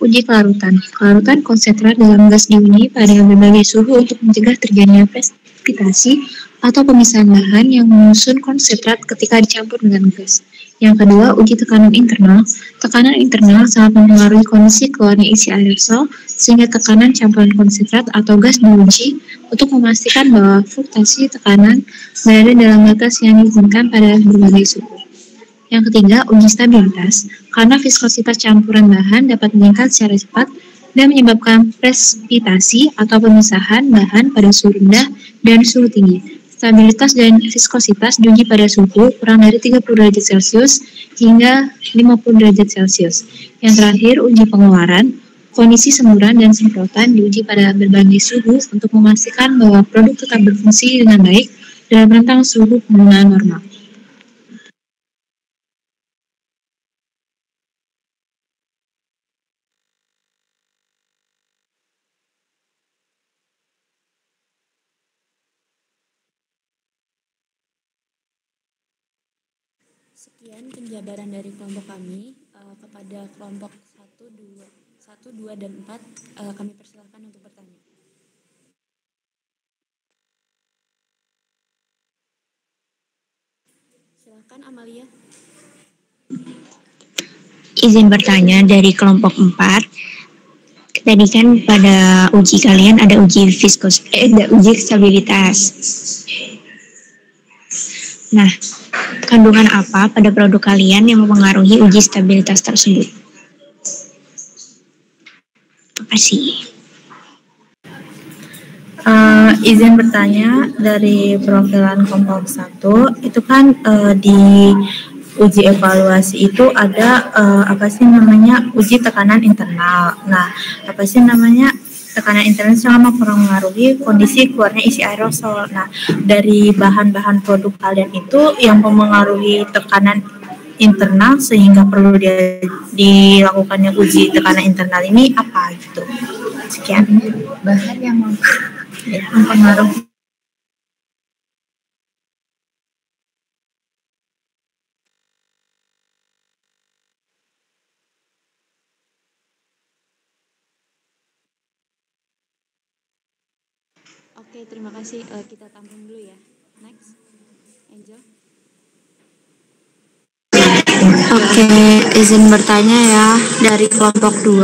Uji kelarutan. Kelarutan konsentrat dalam gas diuji pada berbagai suhu untuk mencegah terjadinya presipitasi atau pemisahan bahan yang menyusun konsentrat ketika dicampur dengan gas. Yang kedua, uji tekanan internal. Tekanan internal sangat mempengaruhi kondisi keluarnya isi aerosol, sehingga tekanan campuran konsentrat atau gas diuji untuk memastikan bahwa fluktuasi tekanan berada dalam batas yang diizinkan pada berbagai suhu. Yang ketiga, uji stabilitas, karena viskositas campuran bahan dapat meningkat secara cepat dan menyebabkan presipitasi atau pemisahan bahan pada suhu rendah dan suhu tinggi. Stabilitas dan viskositas diuji pada suhu kurang dari 30 derajat Celcius hingga 50 derajat Celcius. Yang terakhir, uji pengeluaran, kondisi semburan dan semprotan diuji pada berbagai suhu untuk memastikan bahwa produk tetap berfungsi dengan baik dalam rentang suhu penggunaan normal. Sekian penjabaran dari kelompok kami. Kepada kelompok 1, 2, dan 4, kami persilahkan untuk bertanya. Silakan Amalia. Izin bertanya dari kelompok 4. Tadi kan pada uji kalian ada uji ada uji stabilitas. Nah, kandungan apa pada produk kalian yang mempengaruhi uji stabilitas tersebut? Makasih. Izin bertanya, dari profilan kelompok 1 itu kan di uji evaluasi itu ada apa sih namanya uji tekanan internal. Nah, apa sih namanya tekanan internal selama mempengaruhi kondisi keluarnya isi aerosol. Nah, dari bahan-bahan produk kalian itu yang mempengaruhi tekanan internal sehingga perlu dilakukannya uji tekanan internal ini apa gitu. Sekian. Bahan yang mempengaruhi. Oke, terima kasih. Kita tampung dulu ya. Next, Angel. Oke, izin bertanya ya, dari kelompok 2.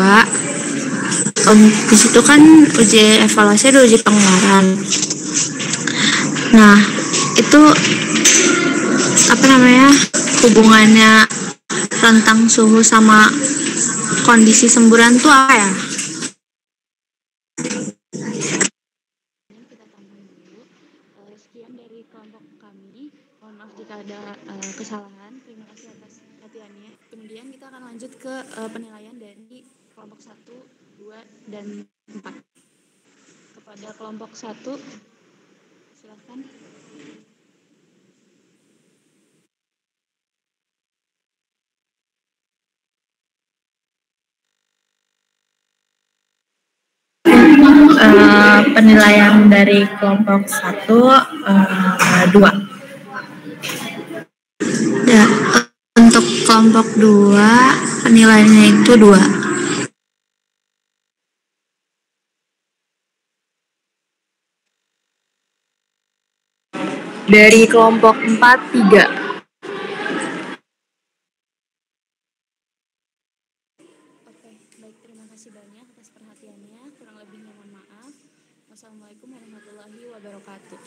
Di situ kan uji evaluasi ada uji pengeluaran. Nah, itu apa namanya hubungannya rentang suhu sama kondisi semburan tuh apa ya? Sekian dari kelompok kami. Mohon maaf jika ada kesalahan. Terima kasih atas perhatiannya. Kemudian kita akan lanjut ke penilaian dari kelompok 1, 2, dan 4. Kepada kelompok 1, silakan. Penilaian dari kelompok 1, 2. Ya, untuk kelompok 2 penilaiannya itu 2. Dari kelompok 4, 3. Oke, baik, terima kasih banyak atas perhatiannya. Kurang lebihnya mohon maaf. Wassalamualaikum warahmatullahi wabarakatuh.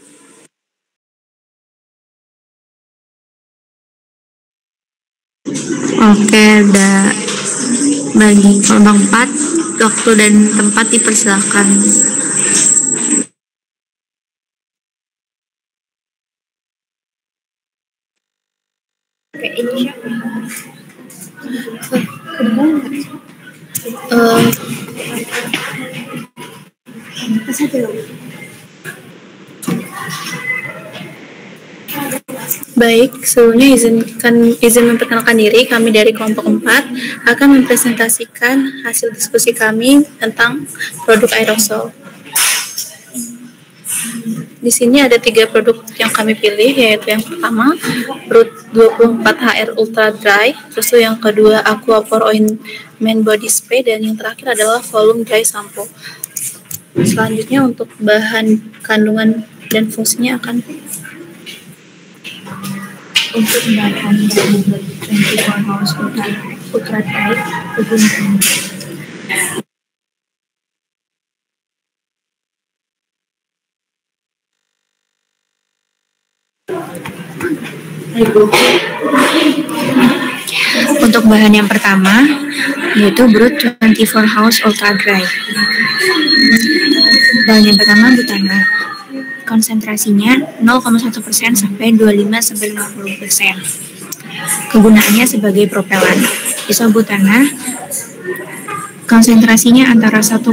Oke, udah bagi kelompok 4, waktu dan tempat dipersilakan. Oke, ini siapa? Baik, sebelumnya izin memperkenalkan diri. Kami dari kelompok 4 akan mempresentasikan hasil diskusi kami tentang produk aerosol. Di sini ada 3 produk yang kami pilih, yaitu yang pertama Brut 24HR Ultra Dry, terus yang kedua Aqua Pore Ointment Body Spray, dan yang terakhir adalah Volume Dry Shampoo. Selanjutnya untuk bahan, kandungan, dan fungsinya akan untuk bahan dari 24 Hours Ultra Dry untuk bahan yang pertama yaitu Brut 24 Hours Ultra Dry. Bahan yang pertama butana. Konsentrasinya 0,1% sampai 25-50%. Kegunaannya sebagai propelan. Isobutana konsentrasinya antara 1,8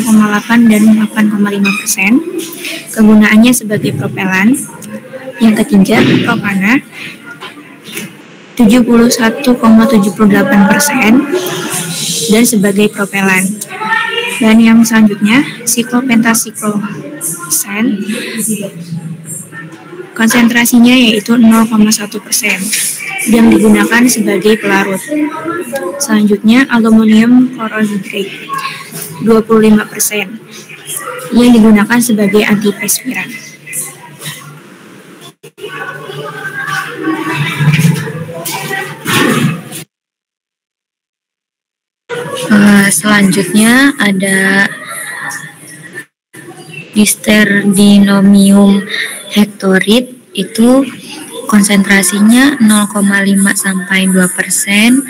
dan 8,5%. Kegunaannya sebagai propelan. Yang ketiga, propana 71,78% dan sebagai propelan. Dan yang selanjutnya, siklopentasiclosan, konsentrasinya yaitu 0,1% yang digunakan sebagai pelarut. Selanjutnya, aluminium chlorhydrate 25% yang digunakan sebagai antiperspiran. Selanjutnya ada Listerdinomium hectorit itu konsentrasinya 0,5 sampai 2%.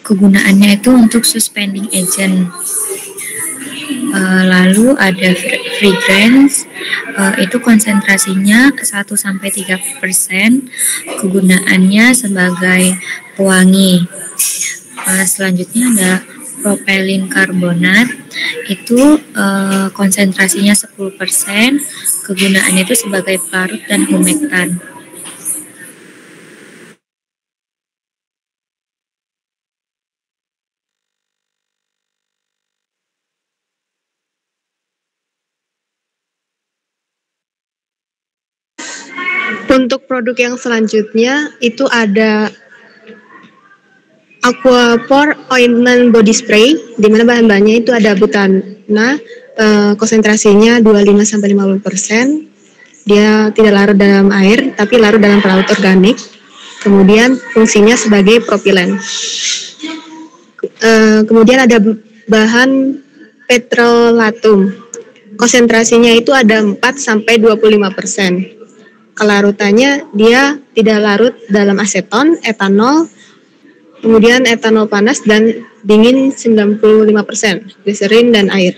Kegunaannya itu untuk suspending agent. Lalu ada fragrance, itu konsentrasinya 1 sampai 3%. Kegunaannya sebagai pewangi. Selanjutnya ada propylene karbonat, itu konsentrasinya 10%. Kegunaannya itu sebagai pelarut dan humektan. Untuk produk yang selanjutnya itu ada Aquaphor Ointment Body Spray, di mana bahan-bahannya itu ada butana, konsentrasinya 25-50%. Dia tidak larut dalam air, tapi larut dalam pelaut organik. Kemudian fungsinya sebagai propilen. Kemudian ada bahan petrolatum. Konsentrasinya itu ada 4-25%. Kelarutannya dia tidak larut dalam aseton, etanol, kemudian etanol panas dan dingin 95%, gliserin dan air.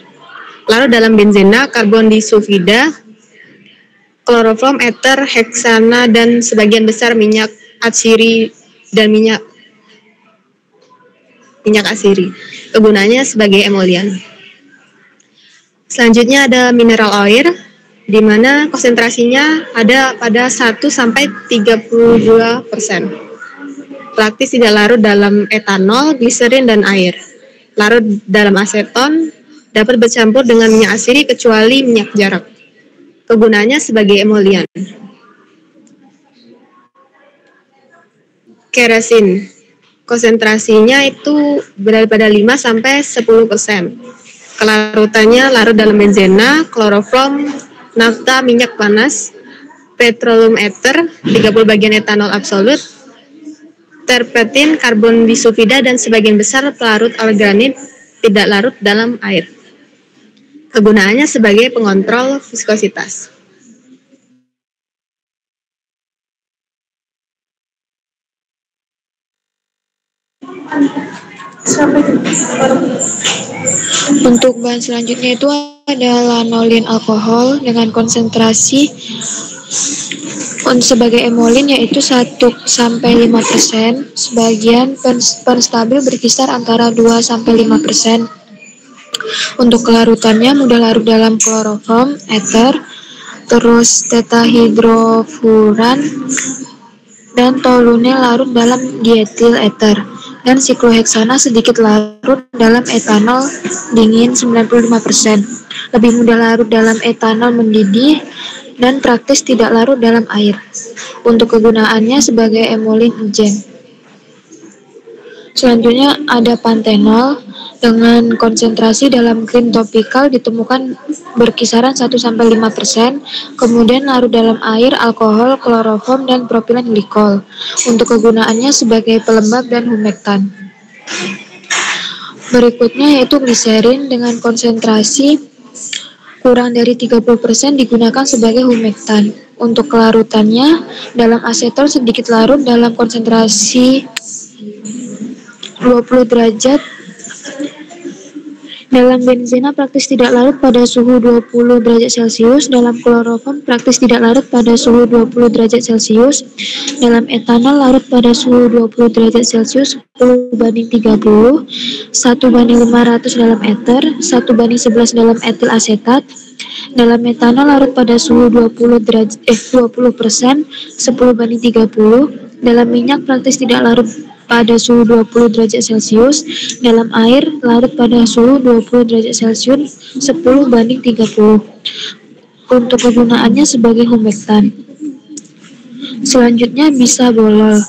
Larut dalam benzena, karbon disulfida, klorofom, ether, heksana, dan sebagian besar minyak atsiri dan minyak atsiri. Kegunaannya sebagai emolian. Selanjutnya ada mineral oil, di mana konsentrasinya ada pada 1-32%. Praktis tidak larut dalam etanol, gliserin, dan air. Larut dalam aseton, dapat bercampur dengan minyak atsiri kecuali minyak jarak. Kegunaannya sebagai emolian. Kerosin, konsentrasinya itu berada pada 5-10%. Kelarutannya larut dalam benzena, klorofom, nafta, minyak panas, petroleum ether, 30 bagian etanol absolut, terpentin, karbon disulfida, dan sebagian besar pelarut organik tidak larut dalam air. Kegunaannya sebagai pengontrol viskositas. Untuk bahan selanjutnya itu ada lanolin alkohol dengan konsentrasi sebagai emolin yaitu 1-5%. Sebagian penstabil berkisar antara 2-5%. Untuk kelarutannya mudah larut dalam kloroform, ether, terus tetahidrofuran, dan toluene larut dalam dietil ether, dan sikloheksana sedikit larut dalam etanol dingin 95%. Lebih mudah larut dalam etanol mendidih dan praktis tidak larut dalam air. Untuk kegunaannya sebagai emolin agent. Selanjutnya ada pantenol dengan konsentrasi dalam krim topikal ditemukan berkisaran 1-5%, kemudian larut dalam air, alkohol, kloroform, dan propilen glikol. Untuk kegunaannya sebagai pelembab dan humektan. Berikutnya yaitu gliserin dengan konsentrasi kurang dari 30% digunakan sebagai humektan. Untuk kelarutannya dalam aseton sedikit larut dalam konsentrasi 20 derajat. Dalam benzena praktis tidak larut pada suhu 20 derajat Celcius. Dalam kloroform praktis tidak larut pada suhu 20 derajat Celcius. Dalam etanol larut pada suhu 20 derajat Celcius 10:30, 1:500 dalam ether, 1:11 dalam etil asetat. Dalam metanol larut pada suhu 20%, 10:30. Dalam minyak praktis tidak larut pada suhu 20 derajat Celcius. Dalam air larut pada suhu 20 derajat Celcius 10:30. Untuk kegunaannya sebagai humektan. Selanjutnya bisabolol.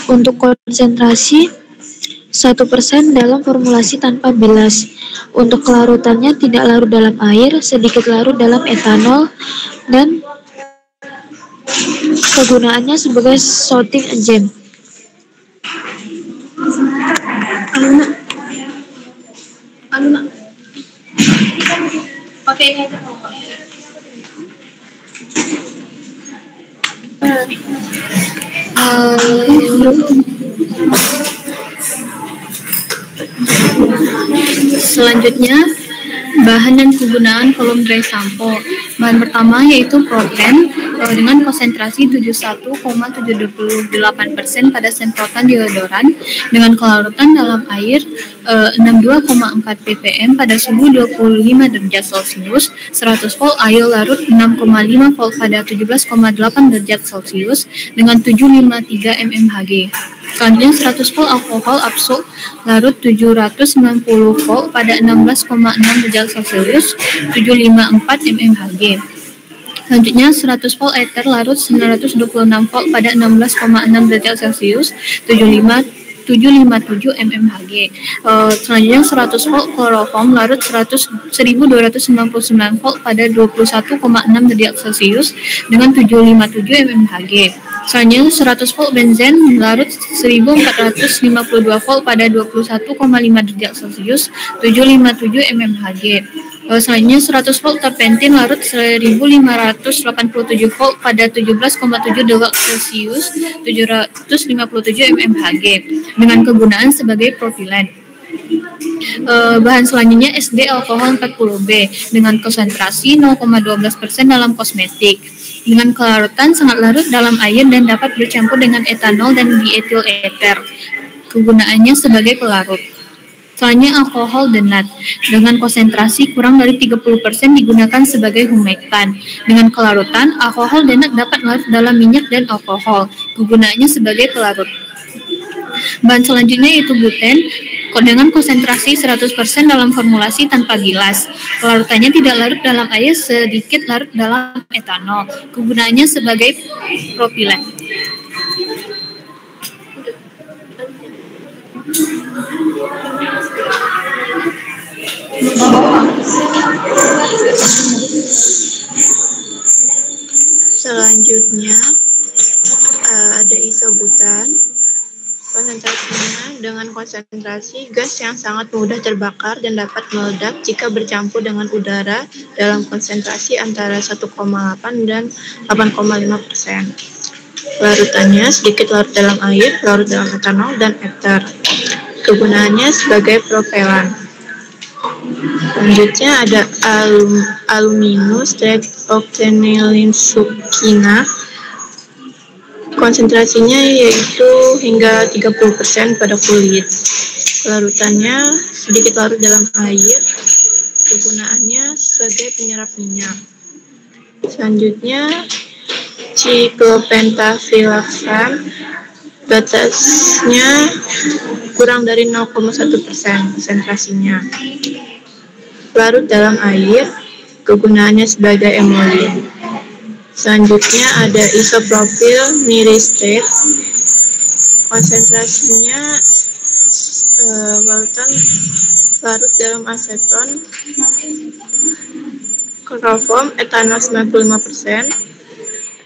Untuk konsentrasi 1% dalam formulasi tanpa bilas. Untuk kelarutannya tidak larut dalam air, sedikit larut dalam etanol, dan kegunaannya sebagai sorting agent. Pakai ini aja. Selanjutnya, bahan dan kegunaan kolom dry sample. Bahan pertama yaitu propen dengan konsentrasi 71,728% pada semprotan deodoran dengan kelarutan dalam air 62,4 ppm pada suhu 25 derajat Celcius, 100 volt air larut 6,5 volt pada 17,8 derajat Celcius dengan 753 mmHg. Selanjutnya 100 volt alkohol absorb larut 790 volt pada 16,6 derajat Celcius, 754 mmHg. Selanjutnya 100 volt ether larut 926 volt pada 16,6 derajat Celcius, 757 mmHg. Selanjutnya 100 volt kloroform larut 1299 volt pada 21,6 derajat Celcius dengan 757 mmHg. Selanjutnya 100 volt benzen larut 1452 volt pada 21,5 derajat Celcius, 757 mmHg. Selanjutnya 100 volt terpentin larut 1587 volt pada 17,7 derajat Celcius, 757 mmHg dengan kegunaan sebagai propilen. Bahan selanjutnya SD alkohol 40B dengan konsentrasi 0,12% dalam kosmetik dengan kelarutan sangat larut dalam air dan dapat bercampur dengan etanol dan dietil ether. Kegunaannya sebagai pelarut. Selanjutnya alkohol denat dengan konsentrasi kurang dari 30% digunakan sebagai humektan. Dengan kelarutan, alkohol denat dapat larut dalam minyak dan alkohol. Kegunaannya sebagai pelarut. Bahan selanjutnya yaitu gluten dengan konsentrasi 100% dalam formulasi tanpa gilas. Kelarutannya tidak larut dalam air, sedikit larut dalam etanol. Kegunaannya sebagai propilen. Selanjutnya ada isobutan. Konsentrasinya dengan konsentrasi gas yang sangat mudah terbakar dan dapat meledak jika bercampur dengan udara dalam konsentrasi antara 1,8 dan 8,5%. Larutannya sedikit larut dalam air, larut dalam etanol, dan ether. Kegunaannya sebagai propelan. Selanjutnya ada aluminus octanylene sukina. Konsentrasinya yaitu hingga 30% pada kulit. Larutannya sedikit larut dalam air. Kegunaannya sebagai penyerap minyak. Selanjutnya ciklopentafilaksan. Batasnya kurang dari 0,1% konsentrasinya. Larut dalam air. Kegunaannya sebagai emulien. Selanjutnya ada isopropil myristate. Konsentrasinya larut dalam aseton, kloroform, etanol 95%,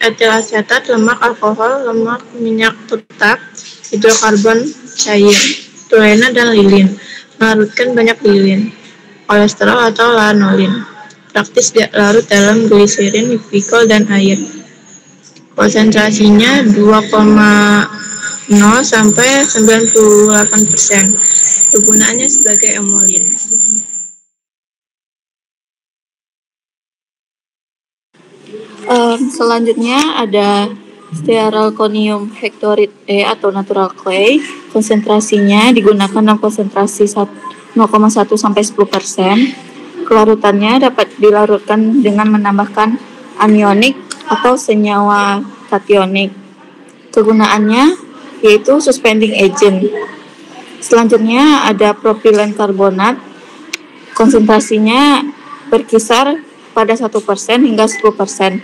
etil asetat, lemak, alkohol, lemak, minyak tetap, hidrokarbon cair, toluena, dan lilin. Melarutkan banyak lilin, kolesterol atau lanolin. Praktis larut dalam gliserin, glikol, dan air. Konsentrasinya 2,0 sampai 98%. Kegunaannya sebagai emulien. Selanjutnya ada stearoconium hectorite atau natural clay. Konsentrasinya digunakan dalam konsentrasi 0,1 sampai 10%. Kelarutannya dapat dilarutkan dengan menambahkan anionik atau senyawa kationik. Kegunaannya yaitu suspending agent. Selanjutnya ada propilen karbonat. Konsentrasinya berkisar pada 1% hingga 10%.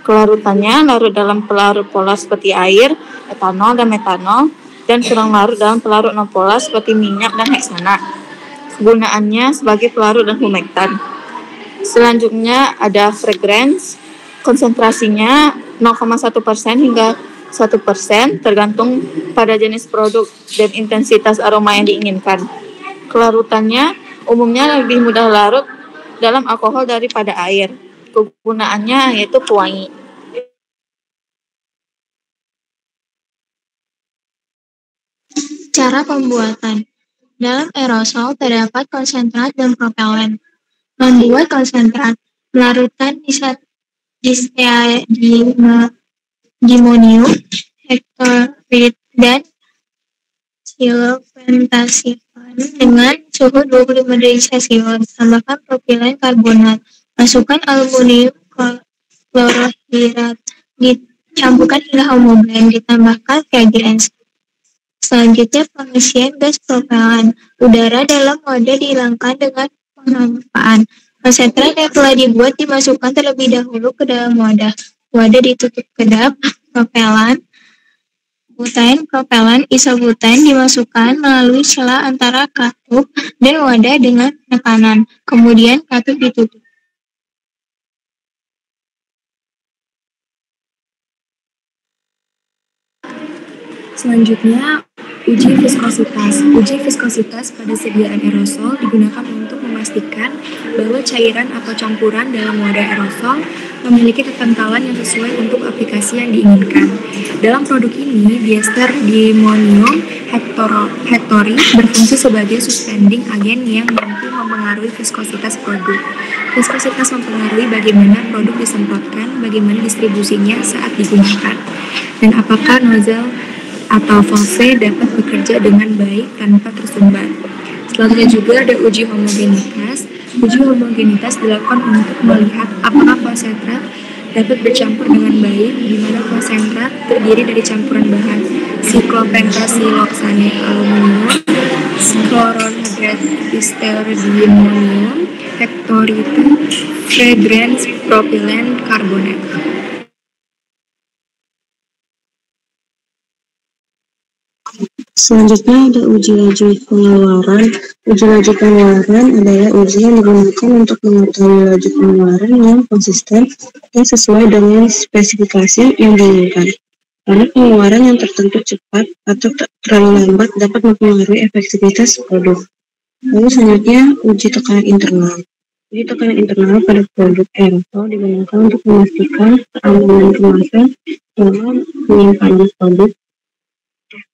Kelarutannya larut dalam pelarut polar seperti air, etanol, dan metanol, dan kurang larut dalam pelarut non polar seperti minyak dan heksana. Kegunaannya sebagai pelarut dan humektan. Selanjutnya ada fragrance. Konsentrasinya 0,1% hingga 1% tergantung pada jenis produk dan intensitas aroma yang diinginkan. Kelarutannya umumnya lebih mudah larut dalam alkohol daripada air. Kegunaannya yaitu pewangi. Cara pembuatan. Dalam aerosol terdapat konsentrat dan propelen. Membuat konsentrat, melarutkan dimonium, hektorit, dan silofentasikan dengan suhu 25 derajat Celcius. Tambahkan propilen karbonat. Masukkan aluminium klorohidrat. Dicampurkan hingga homogen. Ditambahkan reagens. Selanjutnya pengisian gas propelan. Udara dalam wadah dihilangkan dengan penghampaan. Konsentrat yang telah dibuat dimasukkan terlebih dahulu ke dalam wadah. Wadah ditutup kedap. Propelan isobutane dimasukkan melalui celah antara katup dan wadah dengan tekanan. Kemudian katup ditutup. Selanjutnya, uji viskositas. Uji viskositas pada sediaan aerosol digunakan untuk memastikan bahwa cairan atau campuran dalam wadah aerosol memiliki kekentalan yang sesuai untuk aplikasi yang diinginkan. Dalam produk ini, diester dimonium hektorit berfungsi sebagai suspending agen yang mampu mempengaruhi viskositas produk. Viskositas mempengaruhi bagaimana produk disemprotkan, bagaimana distribusinya saat digunakan, dan apakah nozzle atau valve dapat bekerja dengan baik tanpa tersumbat. Selanjutnya juga ada uji homogenitas. Uji homogenitas dilakukan untuk melihat apakah konsentrat dapat bercampur dengan baik, di mana konsentrat terdiri dari campuran bahan siklopentasiloksane aluminium, klorohidrat dimonium, hektorit, fragrance propilen karbonat. Selanjutnya ada uji laju pengeluaran. Uji laju pengeluaran adalah uji yang digunakan untuk mengetahui laju pengeluaran yang konsisten dan sesuai dengan spesifikasi yang diinginkan. Karena pengeluaran yang tertentu cepat atau terlalu lambat dapat mempengaruhi efektivitas produk. Lalu selanjutnya uji tekanan internal. Uji tekanan internal pada produk aerosol digunakan untuk memastikan keamanan kemasan dalam penyimpanan produk.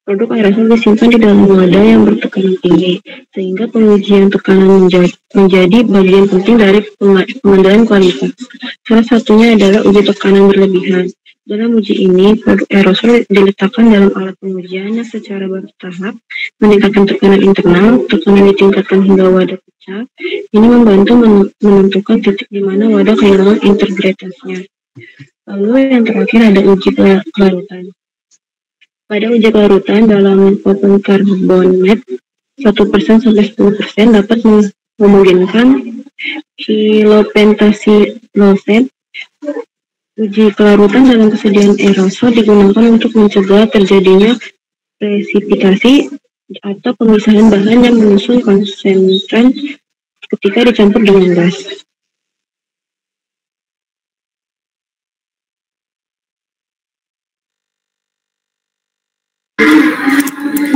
Produk aerosol disimpan di dalam wadah yang bertekanan tinggi, sehingga pengujian tekanan menjadi bagian penting dari pengendalian kualitas. Salah satunya adalah uji tekanan berlebihan. Dalam uji ini, produk aerosol diletakkan dalam alat pengujian yang secara bertahap meningkatkan tekanan internal, tekanan ditingkatkan hingga wadah pecah. Ini membantu menentukan titik di mana wadah kehilangan integritasnya. Lalu yang terakhir ada uji kelarutan. Pada uji kelarutan dalam open carbonate, 1% sampai 10% dapat mehomogenkan silopentasilosen. Uji kelarutan dalam kesediaan aerosol digunakan untuk mencegah terjadinya presipitasi atau pemisahan bahan yang mengusung konsentran ketika dicampur dengan gas.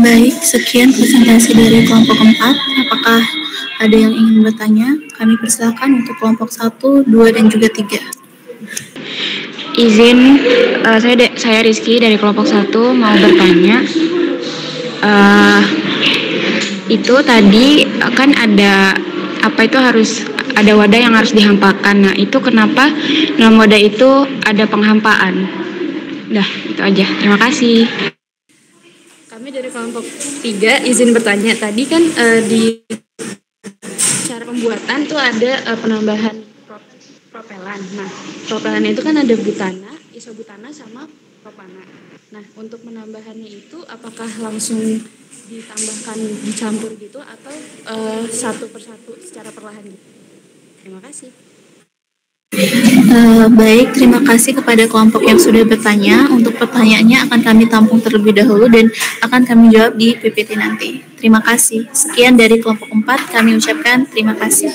Baik, sekian presentasi dari kelompok 4. Apakah ada yang ingin bertanya? Kami persilakan untuk kelompok 1, 2, dan juga 3. Izin, saya Rizky dari kelompok 1 mau bertanya. Itu tadi kan ada harus ada wadah yang harus dihampakan. Nah, itu kenapa dalam wadah itu ada penghampaan? Dah, itu aja. Terima kasih. Kami dari kelompok 3 izin bertanya. Tadi kan di cara pembuatan tuh ada penambahan propelan. Nah, propelan itu kan ada butana, isobutana, sama propana. Nah, untuk penambahannya itu apakah langsung ditambahkan, dicampur gitu, atau satu persatu secara perlahan gitu? Terima kasih. Baik, terima kasih kepada kelompok yang sudah bertanya. Untuk pertanyaannya akan kami tampung terlebih dahulu dan akan kami jawab di PPT nanti. Terima kasih. Sekian dari kelompok 4, kami ucapkan terima kasih.